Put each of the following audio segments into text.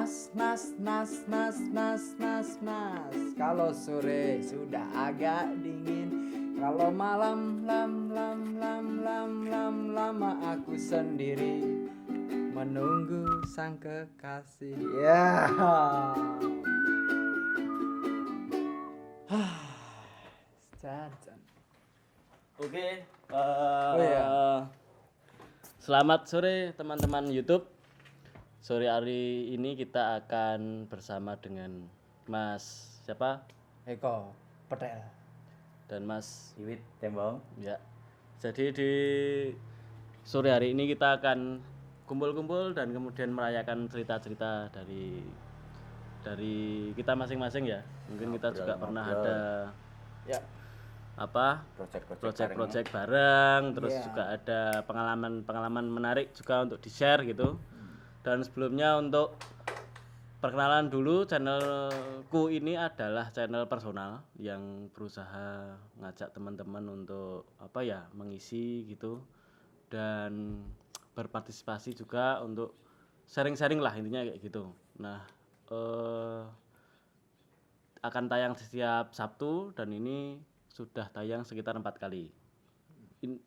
Nas. Kalau sore sudah agak dingin, kalau malam lama aku sendiri menunggu sang kekasih. Ya. Jajan. Oke, Oh ya. selamat sore teman-teman YouTube. Sore hari ini kita akan bersama dengan Mas siapa? Eko Petel. Dan Mas Iwit Tembong. ya. Jadi di sore hari ini kita akan kumpul-kumpul dan kemudian merayakan cerita-cerita dari kita masing-masing ya. Mungkin kita juga pernah ada Ya. apa project bareng, terus juga ada pengalaman menarik juga untuk di-share gitu. Dan sebelumnya untuk perkenalan dulu, channelku ini adalah channel personal yang berusaha ngajak teman-teman untuk mengisi gitu dan berpartisipasi juga untuk sharing-sharing lah intinya kayak gitu. Nah, akan tayang setiap Sabtu dan ini sudah tayang sekitar 4 kali.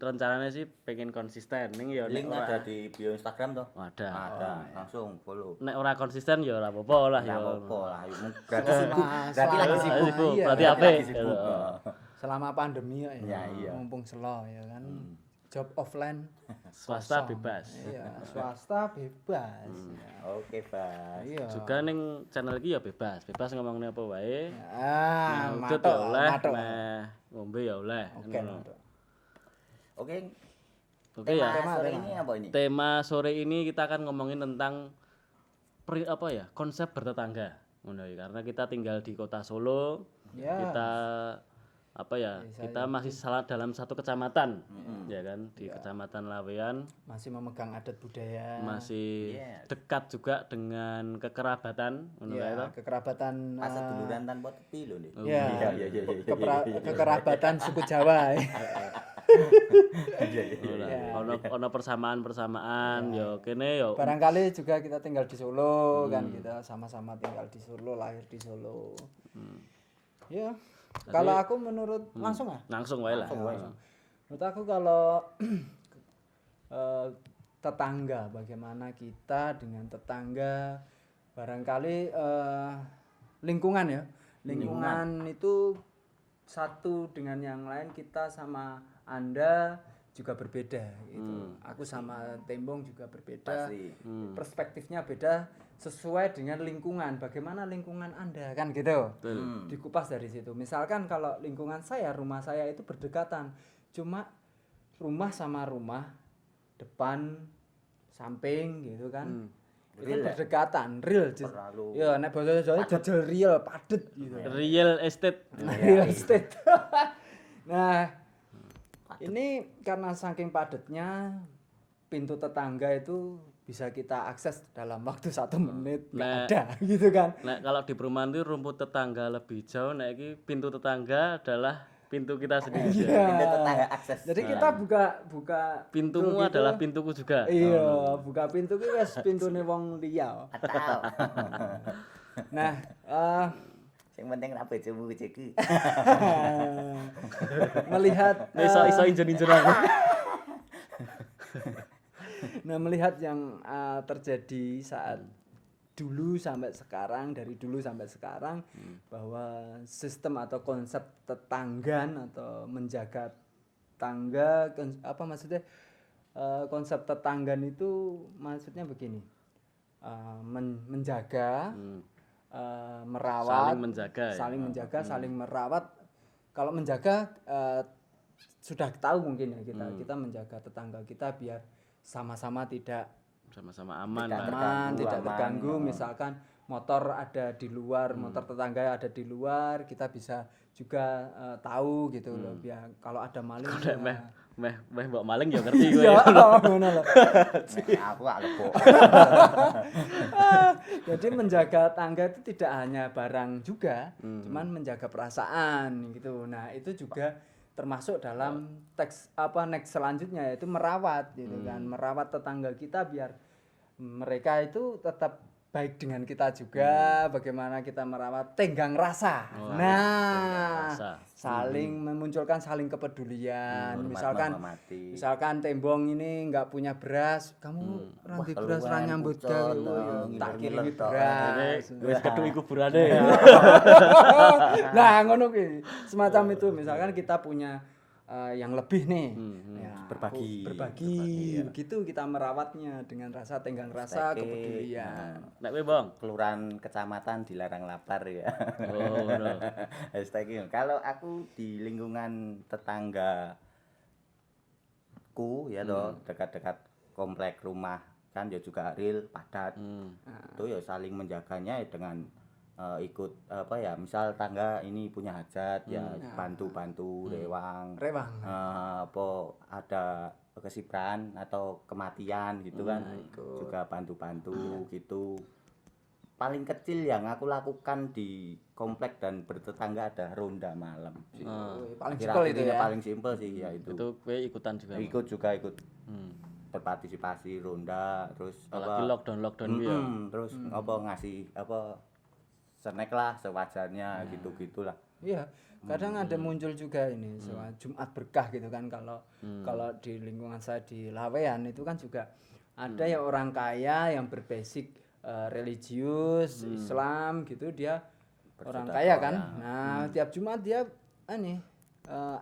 Rencananya sih pengen konsisten ning ya Link ada di bio Instagram toh? Ada. Langsung follow. Nek ora konsisten ya ora apa-apa lah ya. Apa lah, berarti sibuk. Berarti lagi sibuk. Berarti Lagi apik. sibuk. Selama pandemi ya. Iya. Mumpung slow ya kan. Job offline Swasta bebas. Iya, swasta bebas. Oke, Bas. Iya. Juga ning channel iki ya bebas ngomongnya apa wae. Udut Matok, ya oleh, matok. meh ngombe ya oleh. Oke, Ngono. matok. Oke. Oke ya. Sore ini apa ini? Tema sore ini kita akan ngomongin tentang konsep bertetangga. Ngono ya, karena kita tinggal di Kota Solo. Ya. Kita kita masih salah dalam satu kecamatan. Ya kan, di Kecamatan Lawean. Masih memegang adat budaya. Masih dekat juga dengan kekerabatan ngono kae to. Kekerabatan Pasar duluran tanpa tepi lho nih. ya, Iya. kekerabatan suku Jawa. Ono persamaan ya kene ya Barangkali juga kita tinggal di Solo kan, kita sama-sama tinggal di Solo, lahir di Solo. Ya. Kalau aku menurut langsung wae lah. Menurut aku kalau tetangga, bagaimana kita dengan tetangga, barangkali lingkungan ya. Lingkungan itu satu dengan yang lain, kita sama Anda juga berbeda gitu. Aku sama Tembong juga berbeda. Perspektifnya beda sesuai dengan lingkungan. Bagaimana lingkungan Anda kan gitu. Dikupas dari situ. Misalkan kalau lingkungan saya, rumah saya itu berdekatan. Cuma rumah sama rumah, depan, samping gitu kan. Itu berdekatan, real. Ya, nek basa Jawa jajal real, padet gitu. Real estate. Real estate. Nah, ini karena saking padatnya, pintu tetangga itu bisa kita akses dalam waktu 1 menit, nggak ada gitu kan. Nah, kalau di perumahan itu rumput tetangga lebih jauh, nah ini pintu tetangga adalah pintu kita sendiri. Pintu tetangga akses. Jadi kita buka Pintumu gitu. adalah pintuku juga. Iya, buka pintu ki wis pintune wong liya. Nah, Yang penting ra bojomu bojoku. melihat Iso injen-injen aku. Nah, melihat yang terjadi saat dulu sampai sekarang, dari dulu sampai sekarang, bahwa sistem atau konsep tetanggan atau menjaga tangga, apa maksudnya konsep tetanggan itu maksudnya begini, menjaga, merawat, saling menjaga, saling merawat. Kalau menjaga sudah tahu mungkin ya kita menjaga tetangga kita biar sama-sama tidak Sama-sama aman. tidak terganggu. Misalkan motor ada di luar, motor tetangga ada di luar, kita bisa juga tahu gitu loh, biar kalau ada maling Meh mbok maling ya ngerti gue. ya ngono loh. Aku gak lepo. Jadi menjaga tangga itu tidak hanya barang juga, cuman menjaga perasaan gitu. Nah, itu juga termasuk dalam next selanjutnya, yaitu merawat gitu kan, merawat tetangga kita biar mereka itu tetap baik dengan kita juga, bagaimana kita merawat tenggang rasa. tenggang rasa. Saling memunculkan saling kepedulian. Misalkan menghormati. misalkan tembong ini nggak punya beras, kamu ranti beras keluwen, ra nyambut pucet, gawe. Tak ngiler-ngiler kirimi tok. beras. Wis kedui kuburane. Nah, ngono kuwi. Semacam itu. Misalkan kita punya yang lebih nih. Ya, Berbagi. berbagi. Begitu kita merawatnya dengan rasa tenggang rasa, kepedulian. Nek kowe, Bang. Kelurahan kecamatan dilarang lapar ya. Oh, ngono. Hashtag. Kalau aku di lingkungan tetanggaku ya toh, dekat-dekat komplek rumah kan ya juga real padat. Itu ya saling menjaganya ya dengan ikut apa ya, misal tangga ini punya hajat ya bantu-bantu rewang. Apa ada kesibran atau kematian gitu kan juga bantu-bantu gitu. Paling kecil yang aku lakukan di komplek dan bertetangga ada ronda malam sih. Paling Akhir-akhir simpel itu ini ya. paling simpel sih ya itu. Itu kowe ikutan juga. Ikut juga berpartisipasi ronda terus Apalagi lockdown ya. terus apa ngasih apa snack lah sewajarnya gitu-gitulah. Iya, kadang ada muncul juga ini soal Jumat berkah gitu kan kalau di lingkungan saya di Lawean itu kan juga ada yang orang kaya yang berbasic religius Islam gitu dia orang kaya kan. Nah, tiap Jumat dia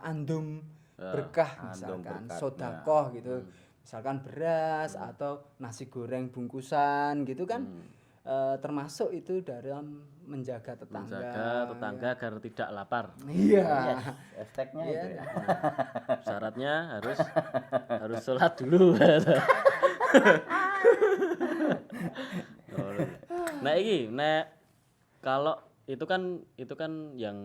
andum berkah misalkan sodakoh gitu. Misalkan beras atau nasi goreng bungkusan gitu kan. Termasuk itu dalam menjaga tetangga agar tidak lapar. Iya. Hashtagnya itu ya. Syaratnya harus sholat dulu. Kalau itu kan yang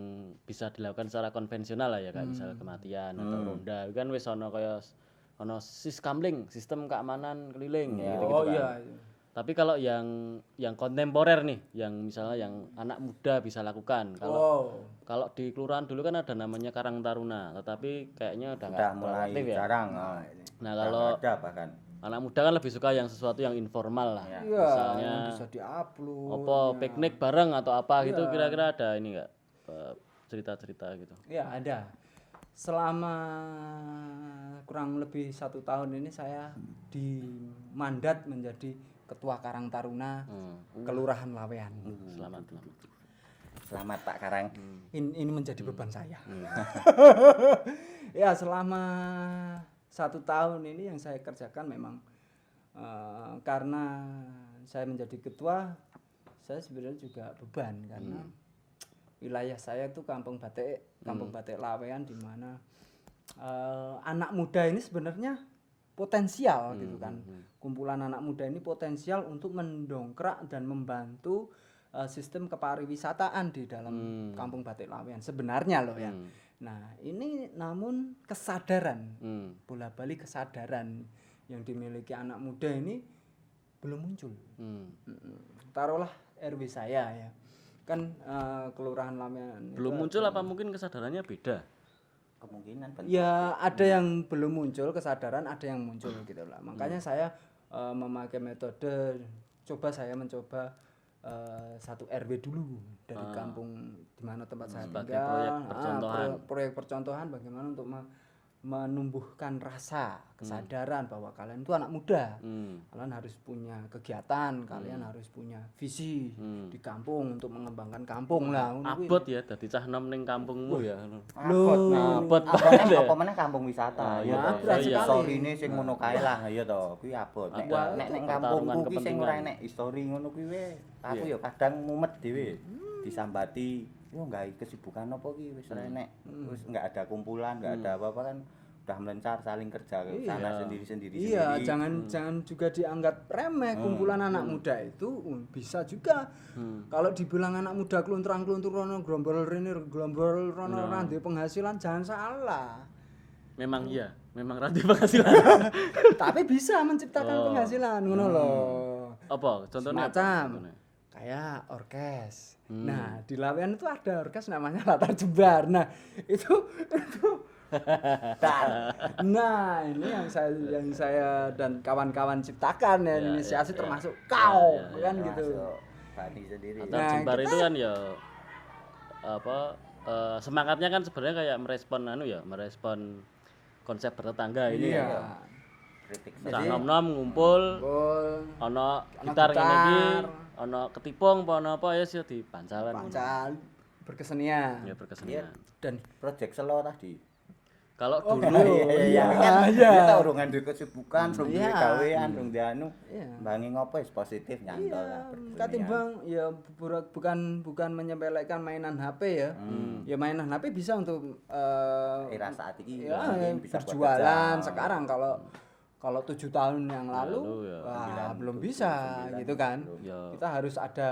bisa dilakukan secara konvensional lah ya, kayak misalnya kematian atau ronda kan wis ono siskamling, sistem keamanan keliling gitu kan. Iya. Tapi kalau yang kontemporer nih, yang misalnya yang anak muda bisa lakukan. Kalau di kelurahan dulu kan ada namanya Karang Taruna, tetapi kayaknya udah nggak mulai aktif ya. jarang. Nah, kalau ada bahkan anak muda kan lebih suka yang sesuatu yang informal lah. Iya, Misalnya yang bisa diupload. apa piknik bareng atau apa gitu, kira-kira ada ini enggak cerita-cerita gitu. Iya, ada. Selama kurang lebih 1 tahun ini saya dimandat menjadi Ketua Karang Taruna Kelurahan Lawean. Selamat Pak Karang. Ini menjadi beban saya. Ya, selama 1 tahun ini yang saya kerjakan memang karena saya menjadi ketua, saya sebenarnya juga beban karena wilayah saya itu Kampung Batik Lawean, di mana anak muda ini sebenarnya potensial gitu kan. Kumpulan anak muda ini potensial untuk mendongkrak dan membantu sistem kepariwisataan di dalam Kampung Batik Lawean sebenarnya loh ya. Nah, ini namun kesadaran, bola-balik kesadaran yang dimiliki anak muda ini belum muncul. Taruhlah RW saya ya. Kan Kelurahan Lawean Belum muncul apa mungkin kesadarannya beda? Kemungkinan ya ada yang belum muncul kesadaran, ada yang muncul gitu lah. Makanya saya memakai metode saya mencoba 1 RW dulu dari kampung di mana tempat saya tinggal. Proyek percontohan bagaimana untuk menumbuhkan rasa kesadaran bahwa kalian itu anak muda. Kalian harus punya kegiatan, kalian harus punya visi di kampung untuk mengembangkan kampung lah. Abot ya dadi cah nom ning kampungmu ya. abot apa meneh kampung wisata ya. Sorry ini sing ngono kae lah ya to. Kuwi abot. Nek kampungku kuwi sing ora enek histori ngono kuwi we. Aku ya kadang mumet dhewe. Disambati yo gawe kesibukan apa ki wis ora enek. Wis enggak ada kumpulan, enggak ada apa-apa kan udah melencar saling kerja sana sendiri-sendiri. Iya, jangan juga dianggap remeh kumpulan anak muda itu bisa juga. Kalau dibilang anak muda kluntrang-kluntur rono grombol rene grombol rono randi penghasilan jangan salah. Memang iya, memang randi penghasilan. Tapi bisa menciptakan penghasilan ngono loh. Apa contohnya? Macam kayak orkes. Nah, di Lawean itu ada orkes namanya Latar Jembar. Nah, itu Nah, ini yang saya dan kawan-kawan ciptakan ya, Ya, inisiasi ya, termasuk ya. kau Ya, kan gitu. Masuk Bani sendiri. Atau Nah, Jembar kita- itu kan ya apa semangatnya kan sebenarnya kayak merespon konsep bertetangga ini Iya. ya. Kritik Cah nom-nom ngumpul, Gol, ono Ono gitar ngene iki, gitar. ono ketipung apa ono apa ya sih dipancalan ngono. pancal, berkesenian. Ya Iya, berkesenian. Dan project selo tadi. Kalau Oh, dulu Iya, kan iya. kita urungan di kesibukan, rung duwe Iya. gawean, rung dianu. Iya. Bangi ngopo wis positif nyantol lah. berkesenian. katimbang ya bukan menyepelekan mainan HP ya. Ya mainan HP bisa untuk Era saat ini ya, mungkin bisa buat berjualan. kerja. Sekarang kalau 7 tahun yang lalu, Lalu ya, wah, 9, belum 7, bisa 9, gitu kan. Ya. Kita harus ada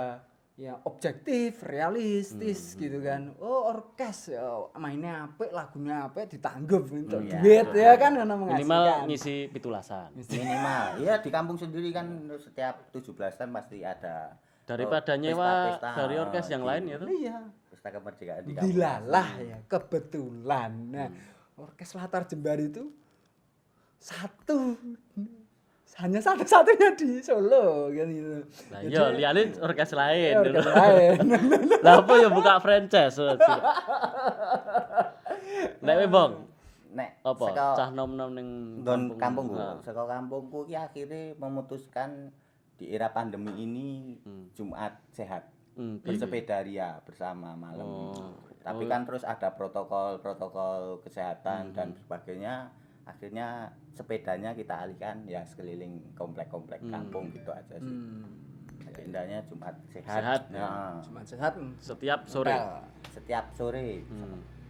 ya objektif, realistis gitu kan. Oh, orkes ya mainnya apik, lagunya apik, ditanggap untuk Iya, duit betul. ya kan ono minimal menghasilkan. ngisi pitulasan. Minimal. Iya, di kampung sendiri kan setiap 17-an pasti ada Daripada nyewa dari orkes yang lain ya tuh. Iya. Pesta kemerdekaan di kampung. Dilalah ya kebetulan. Nah, orkes Latar Jembar itu hanya satu-satunya di Solo kan gitu. Lah iya liyane orkes lain. Orkes lain. Lah apa ya buka franchise. Nek we Bong, Nek apa? saka Cah nom-nom ning Don kampungku, Nah. saka kampungku ki akhirnya memutuskan di era pandemi ini Jumat sehat. Bersepeda ria bersama malam. Tapi kan terus ada protokol kesehatan dan sebagainya. Akhirnya sepedanya kita alihkan ya sekeliling komplek-komplek kampung gitu aja sih. Agendanya Jumat sehat. Sehat, Nah, Cuma sehat. Setiap sore. setiap sore.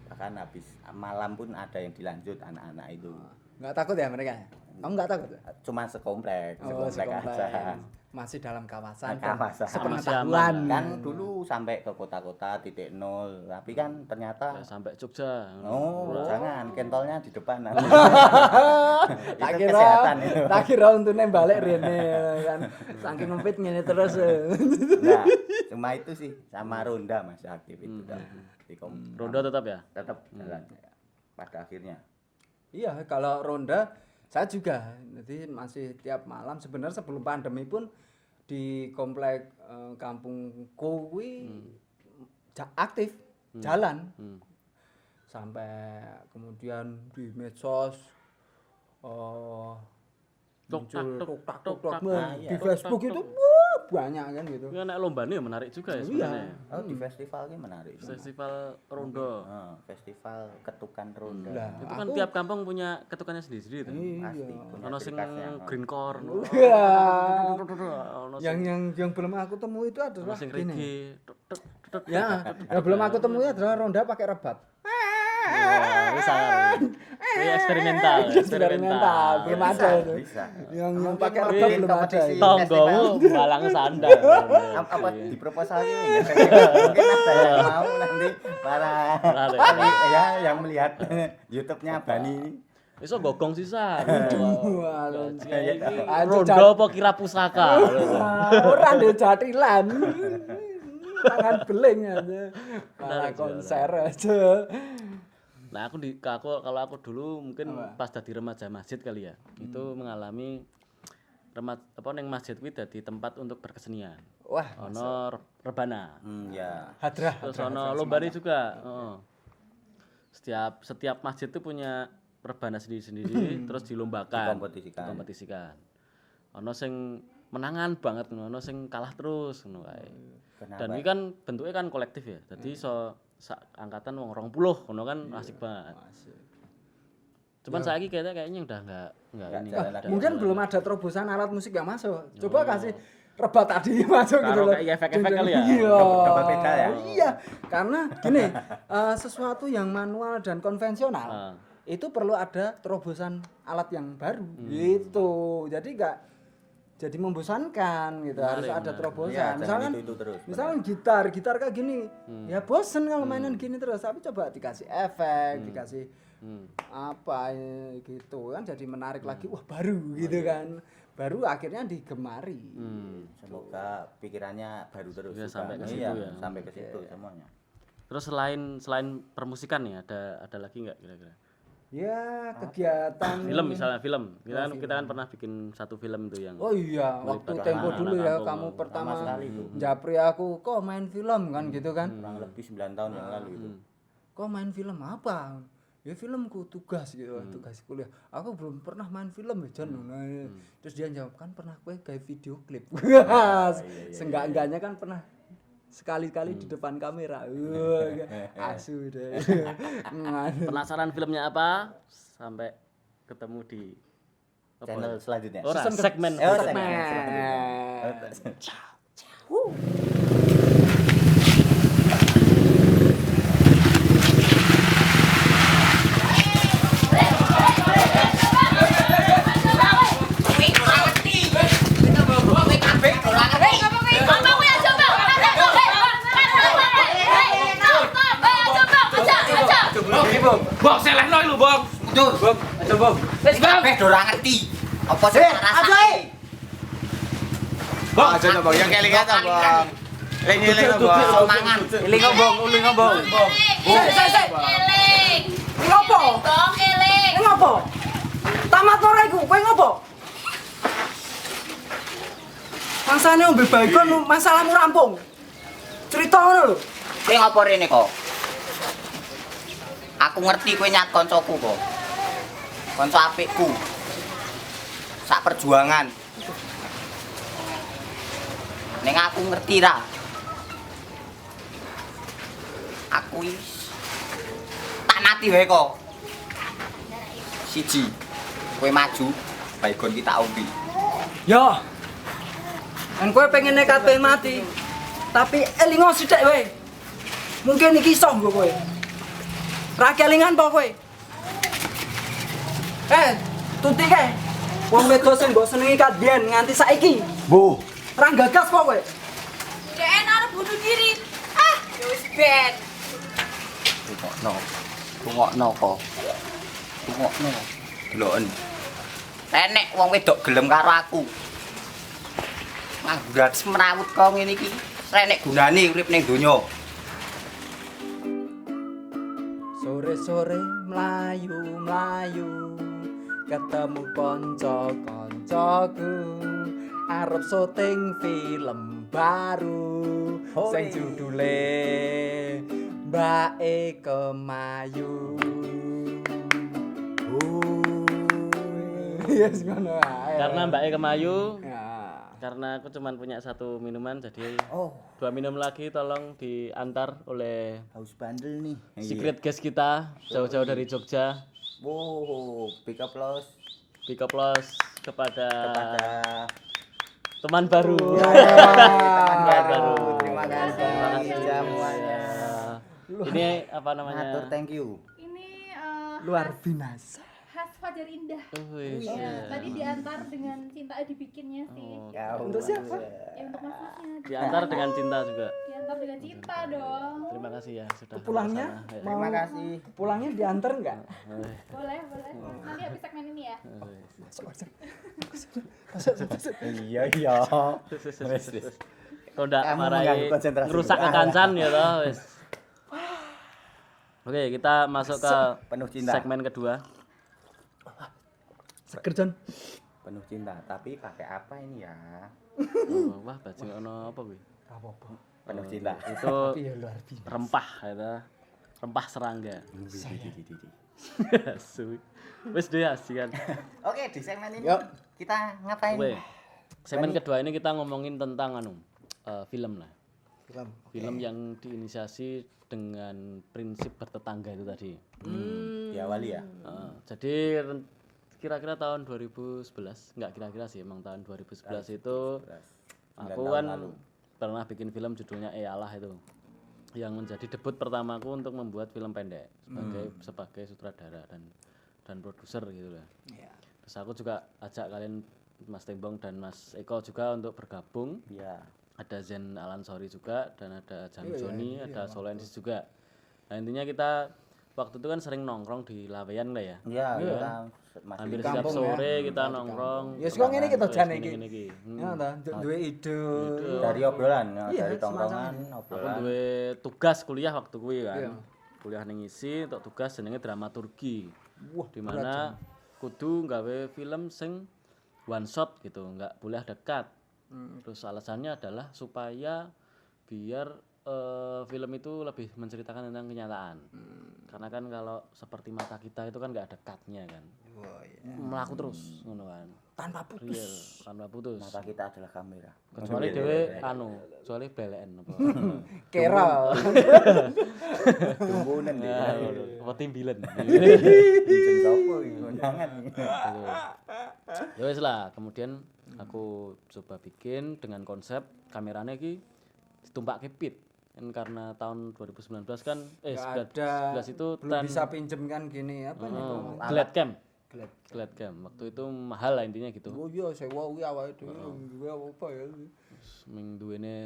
Bahkan habis malam pun ada yang dilanjut anak-anak itu. Enggak takut ya mereka? Kamu enggak takut? Cuma sekomplek Oh, aja. Masih dalam kawasan. Kawasan. Sepengetahuan. Kan dulu sampai ke kota-kota titik nol, tapi kan ternyata Ya, sampai Jogja. oh jangan kentolnya di depan. tak Itu kira kesehatan itu. tak kira untune balik rene kan saking ngempit ngene terus Nah, cuma itu sih sama ronda masih aktif itu kan. Di Ronda tetap ya? tetap jalan pada akhirnya. iya kalau ronda saya juga jadi masih tiap malam sebenarnya sebelum pandemi pun di komplek kampungku kuwi aktif jalan sampai kemudian di medsos muncul tok di Facebook itu wah, banyak kan gitu. Ya nek lombane ya menarik juga ya sebenarnya. Oh, di festival ini menarik. Festival Rondo. Festival ketukan ronda. Lah, Itu kan tiap kampung punya ketukannya sendiri-sendiri tuh. Pasti punya Ono ciri sing khasnya. green corn. Iya. Ono Yang belum aku temui itu adalah sing gini. reggae. Ya, yang belum aku temui adalah ronda pakai rebat. Wah, wis sangar. Ini eksperimental, Eksperimental, belum ada itu. Bisa. Yang pakai Mungkin rebat belum ada. kompetisi. Tonggomu balang sandal. Apa di proposal ini mungkin ada yang mau nanti para ya yang melihat YouTube-nya Bani ini. Iso gogong sisan. Wah, Rondo apa kira pusaka? orang di jatilan. Tangan beling aja. Malah konser aja. Nah, kalau aku dulu mungkin pas dadi remaja masjid kali ya. Itu mengalami neng masjid kuwi dadi tempat untuk berkesenian. Wah, Ono rebana. Ya. hadrah. Terus ono lombane juga. Heeh. Setiap masjid itu punya rebana sendiri-sendiri terus dilombakan, dikompetisikan. Ono sing menangan banget ngono, ono sing kalah terus ngono kae. Dan ini kan bentuknya kan kolektif ya. Jadi angkatan wong 20 ngono kan asik banget. Cuman saiki kayaknya udah enggak ini. Mungkin belum ada terobosan alat musik yang masuk. Coba kasih rebat tadi masuk gitu loh. Kayak efek-efek kali ya. Iya. Double pedal ya? Iya, karena gini, sesuatu yang manual dan konvensional itu perlu ada terobosan alat yang baru gitu. Jadi enggak jadi membosankan gitu, harus ada terobosan. Ya, Misalkan itu terus. misalkan gitar kayak gini, ya bosen kalau mainan gini terus. Tapi coba dikasih efek, dikasih apa gitu kan, jadi menarik lagi. Wah baru gitu kan, baru akhirnya digemari. Semoga pikirannya baru terus. Ya, juga. sampai ke Iya, situ ya. sampai ke situ semuanya. Terus selain permusikan nih ada lagi enggak kira-kira? Ya, kegiatan Film misalnya film. Kita kan pernah bikin satu film itu yang Oh iya, waktu tempo dulu ya kamu pertama sekali itu. japri aku, kok main film kan gitu kan. Kurang lebih 9 tahun yang lalu itu. Kok main film apa? Ya filmku tugas gitu, tugas kuliah. Aku belum pernah main film ya Jon. Nah, terus dia jawab kan pernah kowe kayak video klip. Seenggak-enggaknya kan pernah sekali-kali di depan kamera. Asu deh. penasaran filmnya apa? Sampai ketemu di Channel selanjutnya. segmen. Bang, selehno lho, Bang. Mundur, Bang. Aja, Bang. Wis kabeh ora ngerti. Apa sih rasane? Bang, aja Bang, yang kelingan ta, Bang. Eling-eling Bang. Mangan. Eling Bang, eling Bang. Eling. Ngopo? Dong eling. Ngopo? Tamat ora iku, kowe ngopo? Mangsane ombe baygon masalahmu rampung. Cerita ngono lho. Kowe ngopo rene kok? Aku ngerti kowe nyat koncoku kok. Konco apikku. Sak perjuangan. Ning aku ngerti ra. Aku wis tak mati wae kok. Siji, kowe maju, baygon kita ombe. Yo. Kan kowe pengen kabeh mati. Tapi elingo sithik wae. Mungkin iki iso nggo kowe. Ra kelingan po kowe. Tuti kae. Wong wedok sing mbok senengi kadhian nganti saiki. Bu, Ra gagas po kowe. Udah enak arep bunuh diri. Ah, ya wis ben. tungokno kok. Tungokno. Deloken. Enek wong wedok gelem karo aku. Nganggurat semrawut kok ngene iki. Renek gunane urip ning donya. Sore-sore mlayu-mlayu ketemu kanca-kancaku arep syuting film baru sing judule Mbak Kemayu. Yes ngono ae. Karena Mbak Kemayu, Ya. karena aku cuma punya satu minuman, jadi 2 minum lagi tolong diantar oleh Haus bandel nih. secret guest kita jauh-jauh dari Jogja. Wow, big applause Big applause kepada kepada teman baru. teman baru. Terima Terima kasih kasih semuanya. Ini apa namanya? Matur thank you. Ini Luar binasa. khas Fajar Indah. Wih, Ya, tadi diantar dengan cinta dibikinnya sih. Ya, Untuk siapa? Ya untuk masnya. diantar dengan cinta juga. Diantar dengan cinta dong. Terima kasih ya sudah Pulangnya bersama. Ya. Terima kasih. Pulangnya diantar enggak? Boleh, boleh. Nanti habis segmen ini ya. Iya iya. Kalau ndak Kamu marahi mengganggu konsentrasi ngerusak gua. kekancan ya toh wis. Oke, kita masuk ke Penuh cinta. segmen kedua. Seger Jon. Penuh cinta, tapi pakai apa ini ya? Oh, wah, bajing ono apa kuwi? Apa-apa. Penuh cinta. Itu Iya luar biasa. rempah ya. Rempah serangga. Suwi. Wis deh asik kan. Oke, di segmen ini Yuk. kita ngapain? Oke. Segmen kedua ini kita ngomongin tentang film lah. Film yang diinisiasi dengan prinsip bertetangga itu tadi. Diawali ya. Jadi kira-kira tahun 2011, enggak kira-kira sih, emang tahun 2011 itu aku kan pernah bikin film judulnya Allah itu. Yang menjadi debut pertamaku untuk membuat film pendek sebagai sutradara dan produser gitu lah. Terus aku juga ajak kalian Mas Tembong dan Mas Eko juga untuk bergabung. Iya. Ada Zen Alansori juga dan ada Jam Joni, ada Solensis juga. Nah intinya kita waktu itu kan sering nongkrong di Laweyan lah ya. Iya, kita Hampir masih setiap sore kita nongkrong. Ya sing ngene iki to jan iki. Gini. Ya ta, duwe ide. dari obrolan, ya, Iya, dari tongkrongan, Aku obrolan. duwe tugas kuliah waktu kuwi kan. Kuliah ning isi untuk tugas jenenge dramaturgi. Wah, di mana kudu nggawe film sing one shot gitu, nggak boleh ada cut. Terus alasannya adalah supaya biar film itu lebih menceritakan tentang kenyataan. Karena kan kalau seperti mata kita itu kan nggak ada cutnya kan. Melaku terus ngono kan. tanpa putus. Real, tanpa putus. Mata kita adalah kamera. Kecuali dhewe kecuali beleken apa. Kera. Tumbunan deh. Apa timbilen. Jeneng sapa iki kondangan. Ya wis lah, kemudian aku coba bikin dengan konsep kameranya iki ditumpakke pit. Kan karena tahun 2019 kan Nggak 11 itu belum bisa pinjem kan gini apa nih? Glad Cam. Glad. Glad Cam. Waktu itu mahal lah intinya gitu. Oh iya, sewa kuwi awake dhewe apa ya? Ming duwene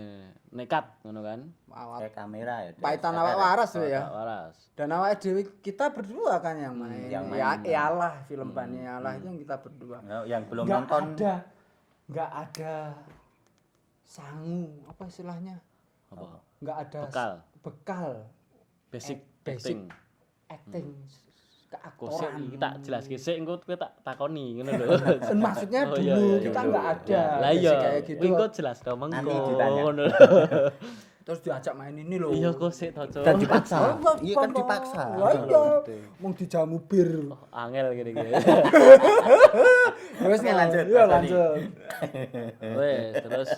nekat ngono kan. Awak Kamera ya. paitan awak waras tuh ya. Tak waras. Dan awak dhewe kita berdua kan yang main. yang Ya main. iyalah film Bani Allah itu yang kita berdua. Yang belum Nggak nonton nggak ada sangu apa istilahnya? Apa? Nggak ada bekal Basic basic acting. acting Kok sik keaktoran. iki tak jelaske sik engko kowe tak takoni ngono lho. Maksudnya Oh, dulu iya, iya, kita dulu. nggak ada Lah basic iya, kayak gitu. engko jelas to mengko Nanti ditanya. ngono lho. Terus diajak main ini loh. Iya kok sik to, Cuk. dan dipaksa. Oh, Iya kan dipaksa. Lah iya. Mau dijamu bir. Angel gini-gini. Wes lanjut, Iya Mas Doni. lanjut. Wes, terus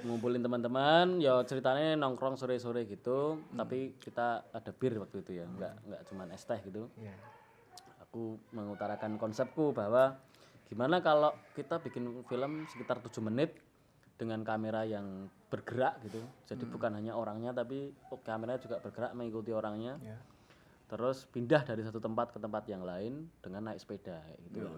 ngumpulin teman-teman, ya ceritanya nongkrong sore-sore gitu, tapi kita ada bir waktu itu ya, nggak cuman es teh gitu. Iya. Aku mengutarakan konsepku bahwa gimana kalau kita bikin film sekitar 7 menit dengan kamera yang bergerak gitu, jadi bukan hanya orangnya tapi kameranya juga bergerak mengikuti orangnya. Iya. Terus pindah dari satu tempat ke tempat yang lain dengan naik sepeda kayak gitu.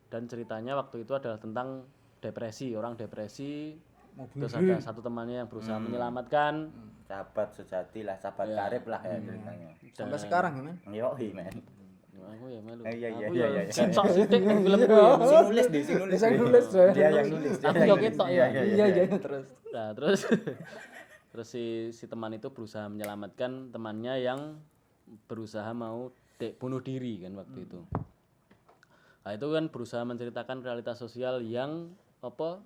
Dan ceritanya waktu itu adalah tentang depresi, orang depresi. Terus ada satu temannya yang berusaha menyelamatkan. Sahabat sejati lah, sahabat karib lah ya ceritanya. Sampai sekarang ya, men. Yo, men. Aku ya malu. Iya, iya, Aku iya, ya iya. ketok sithik ning film gue. Sing nulis deh, sing nulis. Saya nulis ya. Dia yang nulis. dia Aku yang ya nulis. ketok ya. Iya iya terus. Nah, terus terus si teman itu berusaha menyelamatkan temannya yang berusaha mau bunuh diri kan waktu itu. Nah, itu kan berusaha menceritakan realitas sosial yang apa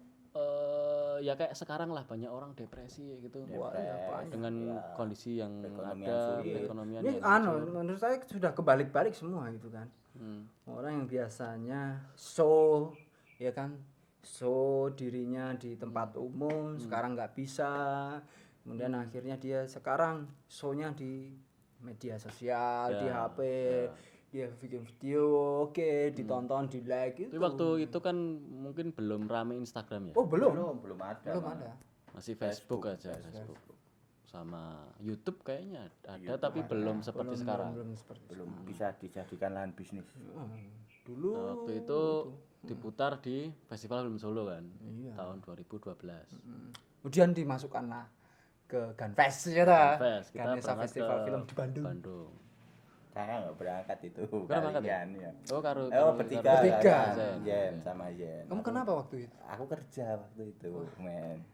ya kayak sekarang lah banyak orang depresi gitu. Wah, iya, banyak. Dengan kondisi yang Perekonomian ada, sulit. perekonomian Ini yang menurut saya sudah kebalik-balik semua gitu kan. Hmm. Orang yang biasanya show ya kan, show dirinya di tempat umum sekarang nggak bisa. Kemudian akhirnya dia sekarang show-nya di media sosial, di HP, dia bikin video, oke, ditonton, di like gitu. Tapi waktu itu kan mungkin belum rame Instagram ya. Oh belum, Belum ada. belum Mas. ada. Masih Facebook aja, Facebook. Sama YouTube kayaknya ada tapi belum seperti sekarang. Belum seperti Belum bisa dijadikan lahan bisnis. dulu. Nah, waktu itu diputar di Festival Film Solo kan, tahun 2012. Kemudian dimasukkanlah ke Gunfest ya ta. Gunfest, kita Ganesha berangkat Festival ke Film di Bandung. Bandung. Saya nggak berangkat itu. berangkat ya? Kalian ya. Oh, karo Bertiga. Bertiga. Jen sama Jen. Kamu kenapa waktu itu? Aku kerja waktu itu, men.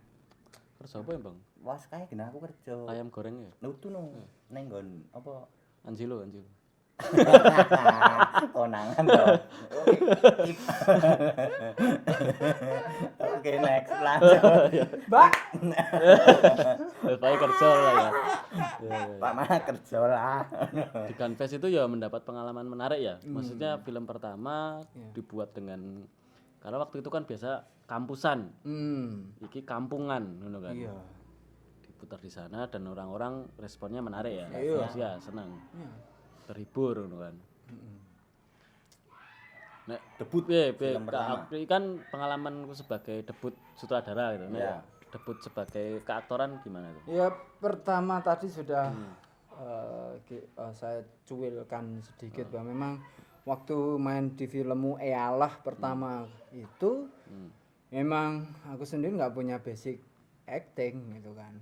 Terus apa ya, Bang? Wah, kayak gini aku kerja. Ayam goreng ya? Nutu no, nenggon apa? Anjilo. Konangan toh. Oke, next lanjut. Mbak, Bapak kerja lah ya. Pak mana kerja lah. Di Gunfest itu ya mendapat pengalaman menarik ya. Maksudnya film pertama dibuat dengan karena waktu itu kan biasa kampusan, iki kampungan ngono kan. Iya. Diputar di sana dan orang-orang responnya menarik ya. Iya. Ya, senang. Terhibur ngono kan. Nek Debut piye film pertama. kan pengalamanku sebagai debut sutradara gitu. Nek Iya. debut sebagai keaktoran gimana tuh? Ya pertama tadi sudah saya cuilkan sedikit bahwa memang waktu main di filmmu Eyalah pertama itu memang aku sendiri nggak punya basic acting gitu kan.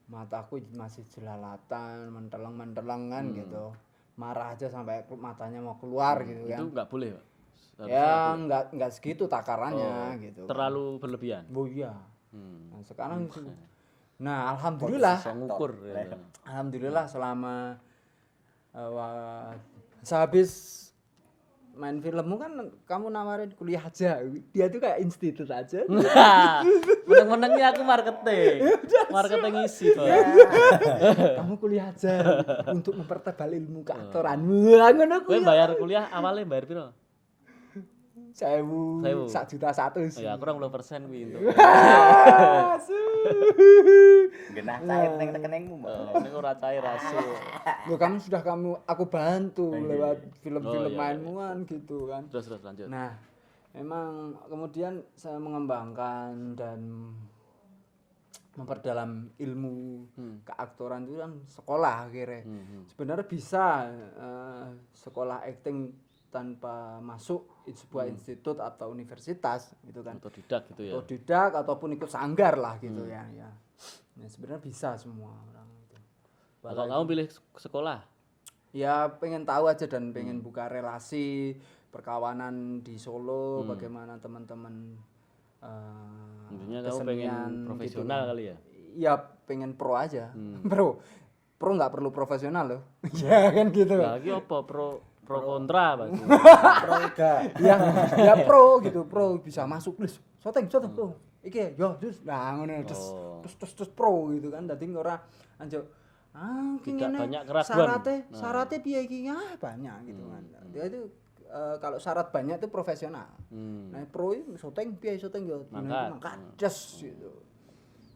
Mataku masih jelalatan, menteleng kan gitu. Marah aja sampai matanya mau keluar gitu kan. Itu nggak boleh, Pak. Ya nggak segitu takarannya gitu. Terlalu berlebihan. Oh iya. Hmm. Nah, sekarang nah alhamdulillah Bisa ngukur ya. alhamdulillah selama Sehabis main filmmu kan kamu nawarin kuliah aja. Dia tuh kayak institut aja. Meneng-menengnya aku marketing isi Bang. Kamu kuliah aja untuk mempertebal ilmu keaktoranmu. Ngono Kowe kuwi. bayar kuliah awalnya bayar piro? 1.000, 1.000. 1.100.000. Ya kurang 20% kuwi entuk. Genah cair ning rekeningmu, Mbak. Ini ora cair asu. Loh, aku bantu lewat film-film Oh, iya, mainmu kan gitu kan. Terus lanjut. Nah, memang kemudian saya mengembangkan dan memperdalam ilmu keaktoran itu kan sekolah akhirnya. Sebenarnya bisa sekolah akting tanpa masuk sebuah institut atau universitas gitu kan. Otodidak gitu ya. Otodidak ataupun ikut sanggar lah gitu ya. Nah, sebenarnya bisa semua orang itu. Kalau kamu pilih sekolah? Ya pengen tahu aja dan pengen buka relasi perkawanan di Solo, bagaimana teman-teman Intinya kamu pengen kesenian profesional gitu. kali ya? Iya pengen pro aja. Pro nggak perlu profesional loh. Ya kan gitu. Lagi apa pro kontra Pak? Ya pro gitu, pro bisa masuk please. Syuting pro. Iki yo terus nah ngono terus pro gitu kan. Dadi ora anjuk Tidak banyak keraguan. syaratnya piye iki banyak gitu kan. Dia itu kalau syarat banyak itu profesional. Nah, pro itu syuting piye syuting yo mangkat des gitu.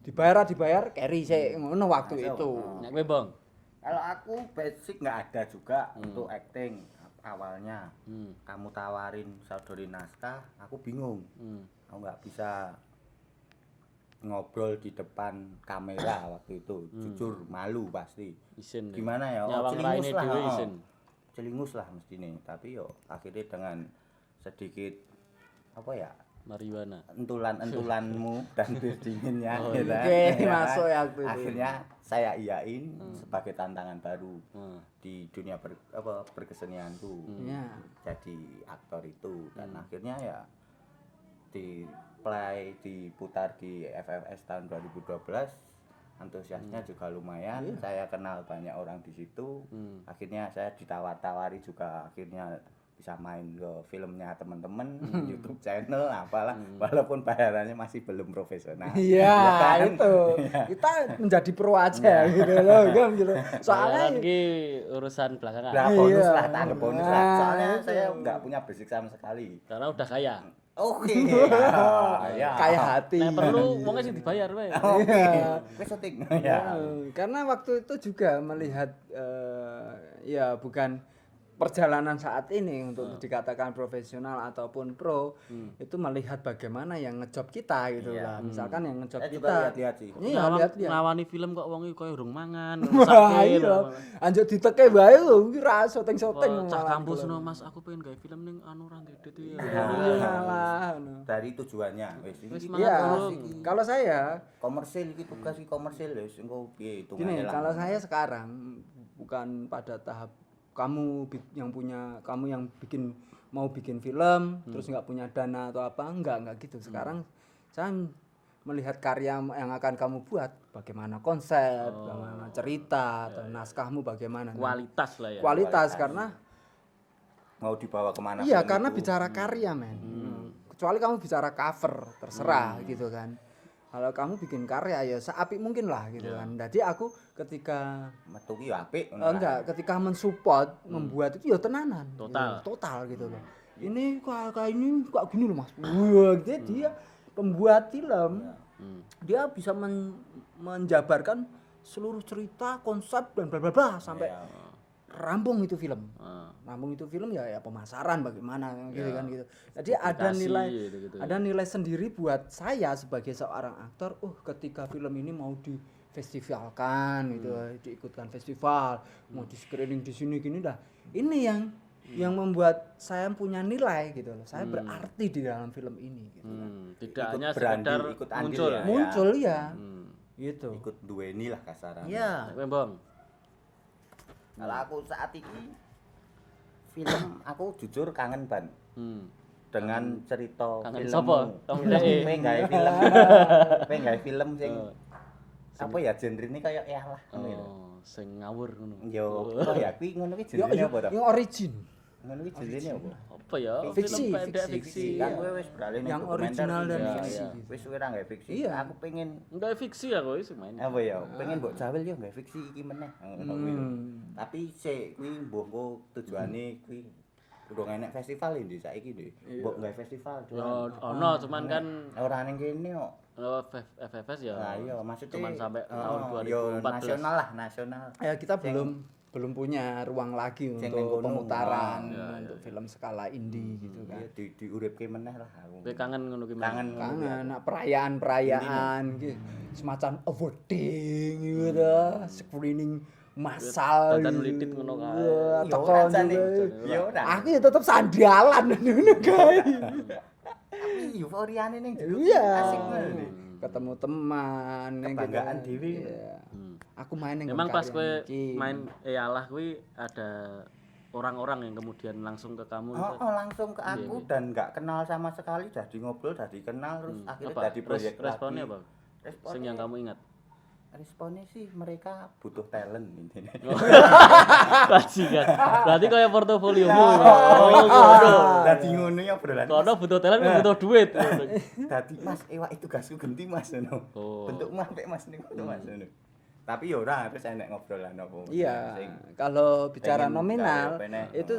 Dibayar carry sik ngono waktu itu. Nek kowe Bang. Kalau aku basic nggak ada juga untuk acting awalnya. Kamu tawarin saudari naskah, aku bingung. Aku nggak bisa ngobrol di depan kamera waktu itu. Jujur malu pasti. Isin. Gimana ya? Nyawang raine dhewe isin. Celingus lah mestine. Tapi yo akhirnya dengan sedikit apa ya? Marijuana. Entulanmu dan bir dinginnya Oh, gitu kan. Oke, Ya kan? masuk ya waktu itu. Akhirnya saya iyain sebagai tantangan baru di dunia berkesenianku. Ya. Jadi aktor itu dan akhirnya ya diputar di FFS tahun 2012. Antusiasnya juga lumayan. Saya kenal banyak orang di situ. Akhirnya saya ditawari juga akhirnya bisa main ke filmnya teman-teman, YouTube channel apalah, walaupun bayarannya masih belum profesional. Iya, kan? itu. Kita menjadi pro aja gitu loh, kan gitu. Soalnya Soalnya iki urusan belakangan. Nah, bonus Iya. lah, tanda bonus lah. Soalnya Nah, saya nggak punya basic sama sekali. Karena udah kaya. Oke. Ya. kayak hati. Nek perlu wongnya sing dibayar wae. Oke. Wis syuting. Ya. Karena waktu itu juga melihat ya bukan perjalanan saat ini untuk dikatakan profesional ataupun pro itu melihat bagaimana yang ngejob kita gitu lah. Misalkan yang ngejob Saya juga kita. lihat-lihat sih. Iya, lihat-lihat. Ngawani film kok wong iki koyo urung mangan. Wah, iya. Anjuk diteke wae lho, iki ra syuting-syuting Cah malah kampus gitu. no Mas, aku pengen gawe film ning anu ra Dedet ya. Iya lah. Dari tujuannya wis Wis iki mangan Iya, urung. kalau saya komersil iki tugas iki komersil wis engko piye gini, hitungane lah. kalau saya sekarang bukan pada tahap kamu yang mau bikin film terus nggak punya dana atau apa enggak gitu. Sekarang saya melihat karya yang akan kamu buat bagaimana konsep, bagaimana cerita atau naskahmu bagaimana. Kualitas lah ya. Kualitas karena mau dibawa kemana iya film karena itu. bicara karya men. Kecuali kamu bicara cover terserah gitu kan. Kalau kamu bikin karya ya seapik mungkin lah gitu kan. Jadi aku ketika metu ki yo apik ngono lah. enggak ketika mensupport membuat itu ya tenanan Total. gitu. Total gitu loh. Ini kayak ini kok gini loh Mas. Wah, dia pembuat film. Dia bisa menjabarkan seluruh cerita, konsep dan bla bla bla sampai rampung itu film. Rampung itu film ya pemasaran bagaimana gitu kan gitu. Jadi ada nilai gitu. ada nilai sendiri buat saya sebagai seorang aktor. Ketika film ini mau difestivalkan gitu, diikutkan festival, mau di screening di sini gini dah. Ini yang membuat saya punya nilai gitu loh. Saya berarti di dalam film ini gitu kan. Tidak Ikut hanya berandil, sekedar ikut andil muncul. ya. Muncul ya. Gitu. Ikut duweni lah kasarannya. Iya. Kowe Bang. Kalau aku saat ini film aku jujur kangen ban dengan cerita Kangen film. sapa? Kamu dhek. Pengen gawe film. Pengen gawe film sing apa ya genre ini kayak lah ngono lho. Oh, sing ngawur ngono. Yo, oh ya kuwi ngono kuwi Ya genre apa to? yang origin. Ngono kuwi genre apa? Apa ya? Fiksi, Film pendek fiksi. Kan kowe wis beralih ning Yang dokumenter original dan iya, fiksi. iya. Wis ora gawe fiksi. Iya. Aku pengen Enggak fiksi aku wis main. apa ya? Pengen mbok jawel yo gawe fiksi iki meneh. Ngono kuwi lho. Tapi sik kuwi mbok engko tujuane kuwi urung enek festival iki saiki lho. Mbok gawe festival. Ya ono cuman kan Ora ning kene kok. FFS ya. Nah iya maksudnya cuman sampai tahun yo 2014. nasional lah, nasional. Ya kita belum punya ruang lagi Sing untuk ning kono. pemutaran Ya, untuk film skala indie gitu kan. Ya diuripke meneh lah aku. Kowe kangen ngono ki. Kangen Kangen nak perayaan-perayaan gitu. Semacam awarding gitu, screening massal. Dandan lidit ngono kae. Wah, Yo teko ora juga. jane. Yo ora. Aku ya tetep sandalan ngono kae. Tapi euforiane ning jero Iya. asik ngono lho. Ketemu teman yang Kebanggaan gitu. dhewe. Iya. Aku main yang Memang pas kowe main Eyalah kuwi ada orang-orang yang kemudian langsung ke kamu gitu. Langsung ke aku dan nggak kenal sama sekali, jadi ngobrol, jadi kenal terus akhirnya Apa? jadi proyek Responnya lagi. apa? Sing yang kamu ingat. Responnya sih mereka butuh talent intinya. Bajingan. Berarti kayak portofoliomu. Oh, ngono. Dadi ngono ya obrolan. Kono butuh talent butuh duit. Dadi Mas Ewa itu gasku genti Mas ngono. Oh. Bentukmu apik Mas ning ngono Mas ngono. Tapi ya ora harus enek ngobrolan apa. Iya, Sing kalau bicara pengen nominal gawe peneh. itu